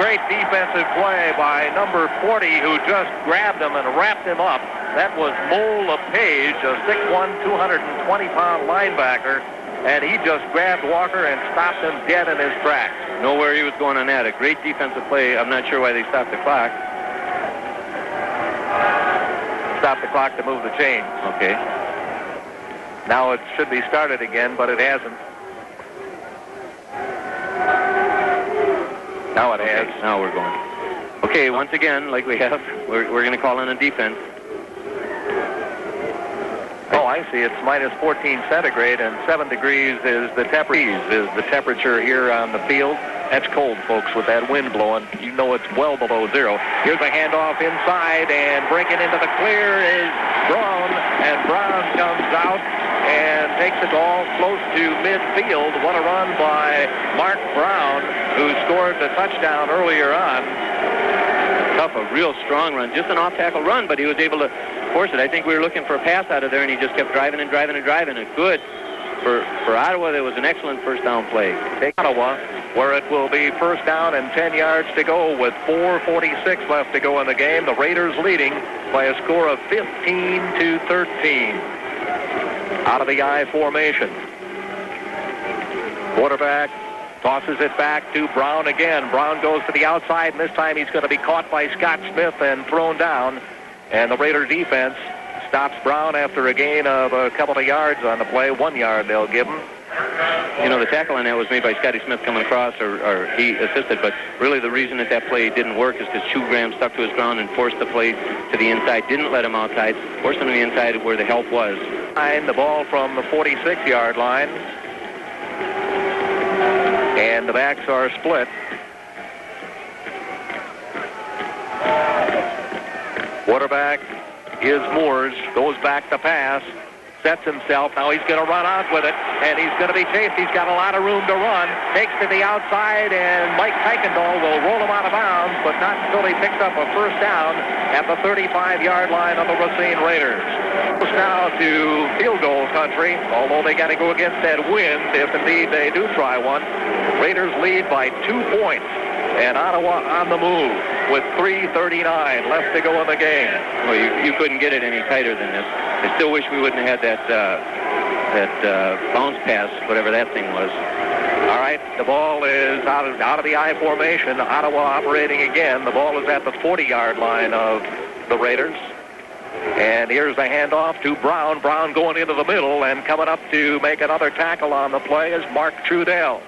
Great defensive play by number 40, who just grabbed him and wrapped him up. That was Mole LePage, a 6'1", 220-pound linebacker. And he just grabbed Walker and stopped him dead in his tracks. Know where he was going on that. A great defensive play. I'm not sure why they stopped the clock. Stop the clock to move the chains. Okay. Now it should be started again, but it hasn't. Now it has. Now we're going. Okay, once again, like we have, we're going to call on a defense. Oh, I see. It's minus 14 centigrade, and 7 degrees is the temperature here on the field. That's cold, folks, with that wind blowing. You know it's well below 0. Here's a handoff inside, and breaking into the clear is Brown, and Brown comes out and takes the ball close to midfield. What a run by Mark Brown, who scored the touchdown earlier on. Tough, a real strong run. Just an off-tackle run, but he was able to force it. I think we were looking for a pass out of there, and he just kept driving and driving and driving. It good. For Ottawa, there was an excellent first down play. Take Ottawa, where it will be first down and 10 yards to go with 4:46 left to go in the game. The Raiders leading by a score of 15-13. Out of the I formation. Quarterback tosses it back to Brown again. Brown goes to the outside, and this time he's going to be caught by Scott Smith and thrown down. And the Raider defense stops Brown after a gain of a couple of yards on the play. 1 yard they'll give him. You know, the tackle on that was made by Scotty Smith coming across, or he assisted, but really the reason that play didn't work is because Chu Graham stuck to his ground and forced the play to the inside, didn't let him outside, forced him to the inside where the help was. The ball from the 46-yard line. And the backs are split. Quarterback is Moores, goes back to pass, sets himself. Now he's going to run out with it, and he's going to be chased. He's got a lot of room to run. Takes to the outside, and Mike Kuykendall will roll him out of bounds, but not until he picks up a first down at the 35-yard line of the Racine Raiders. Now to field goal country, although they got to go against that wind if indeed they do try one. Raiders lead by 2 points, and Ottawa on the move with 3:39 left to go in the game. Well, you couldn't get it any tighter than this. I still wish we wouldn't have had that bounce pass, whatever that thing was. All right, the ball is out of the I formation. Ottawa operating again. The ball is at the 40-yard line of the Raiders. And here's the handoff to Brown. Brown going into the middle, and coming up to make another tackle on the play is Mark Trudell.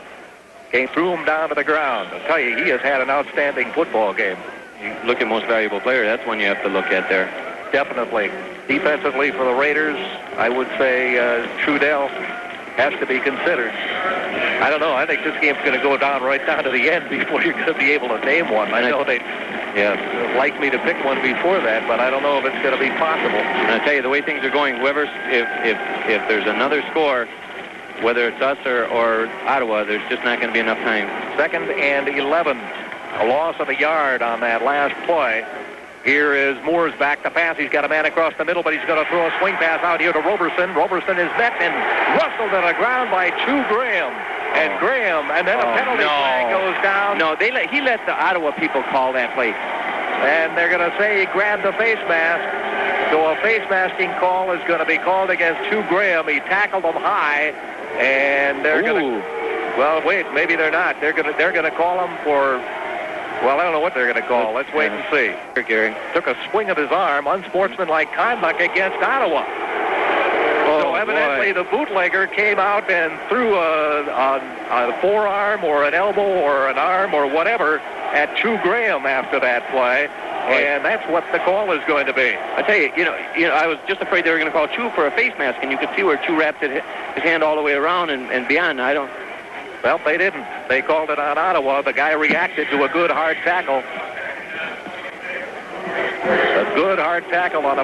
He threw him down to the ground. I'll tell you, he has had an outstanding football game. You look at most valuable player, that's one you have to look at there. Definitely. Defensively for the Raiders, I would say Trudell has to be considered. I don't know. I think this game's going to go down right down to the end before you're going to be able to name one. I know they'd like me to pick one before that, but I don't know if it's going to be possible. And I tell you, the way things are going, if there's another score, whether it's us or Ottawa, there's just not going to be enough time. 2nd and 11. A loss of a yard on that last play. Here is Moores back to pass. He's got a man across the middle, but he's going to throw a swing pass out here to Roberson. Roberson is met and rustled to the ground by Chu Graham. And Graham, and then a penalty flag goes down. No, he let the Ottawa people call that play. And they're going to say he grabbed the face mask. So a face masking call is going to be called against Chu Graham. He tackled him high, and they're going to. Well, wait, maybe they're not. They're going to call him for. Well, I don't know what they're going to call. Let's wait and see. Gary took a swing of his arm, unsportsmanlike conduct against Ottawa. So evidently the bootlegger came out and threw a forearm or an elbow or an arm or whatever at Chu Graham after that play. And that's what the call is going to be. I tell you, you know, I was just afraid they were going to call Chu for a face mask, and you could see where Chu wrapped his hand all the way around and beyond. Well, they didn't. They called it on Ottawa. The guy reacted to a good hard tackle. A good hard tackle on a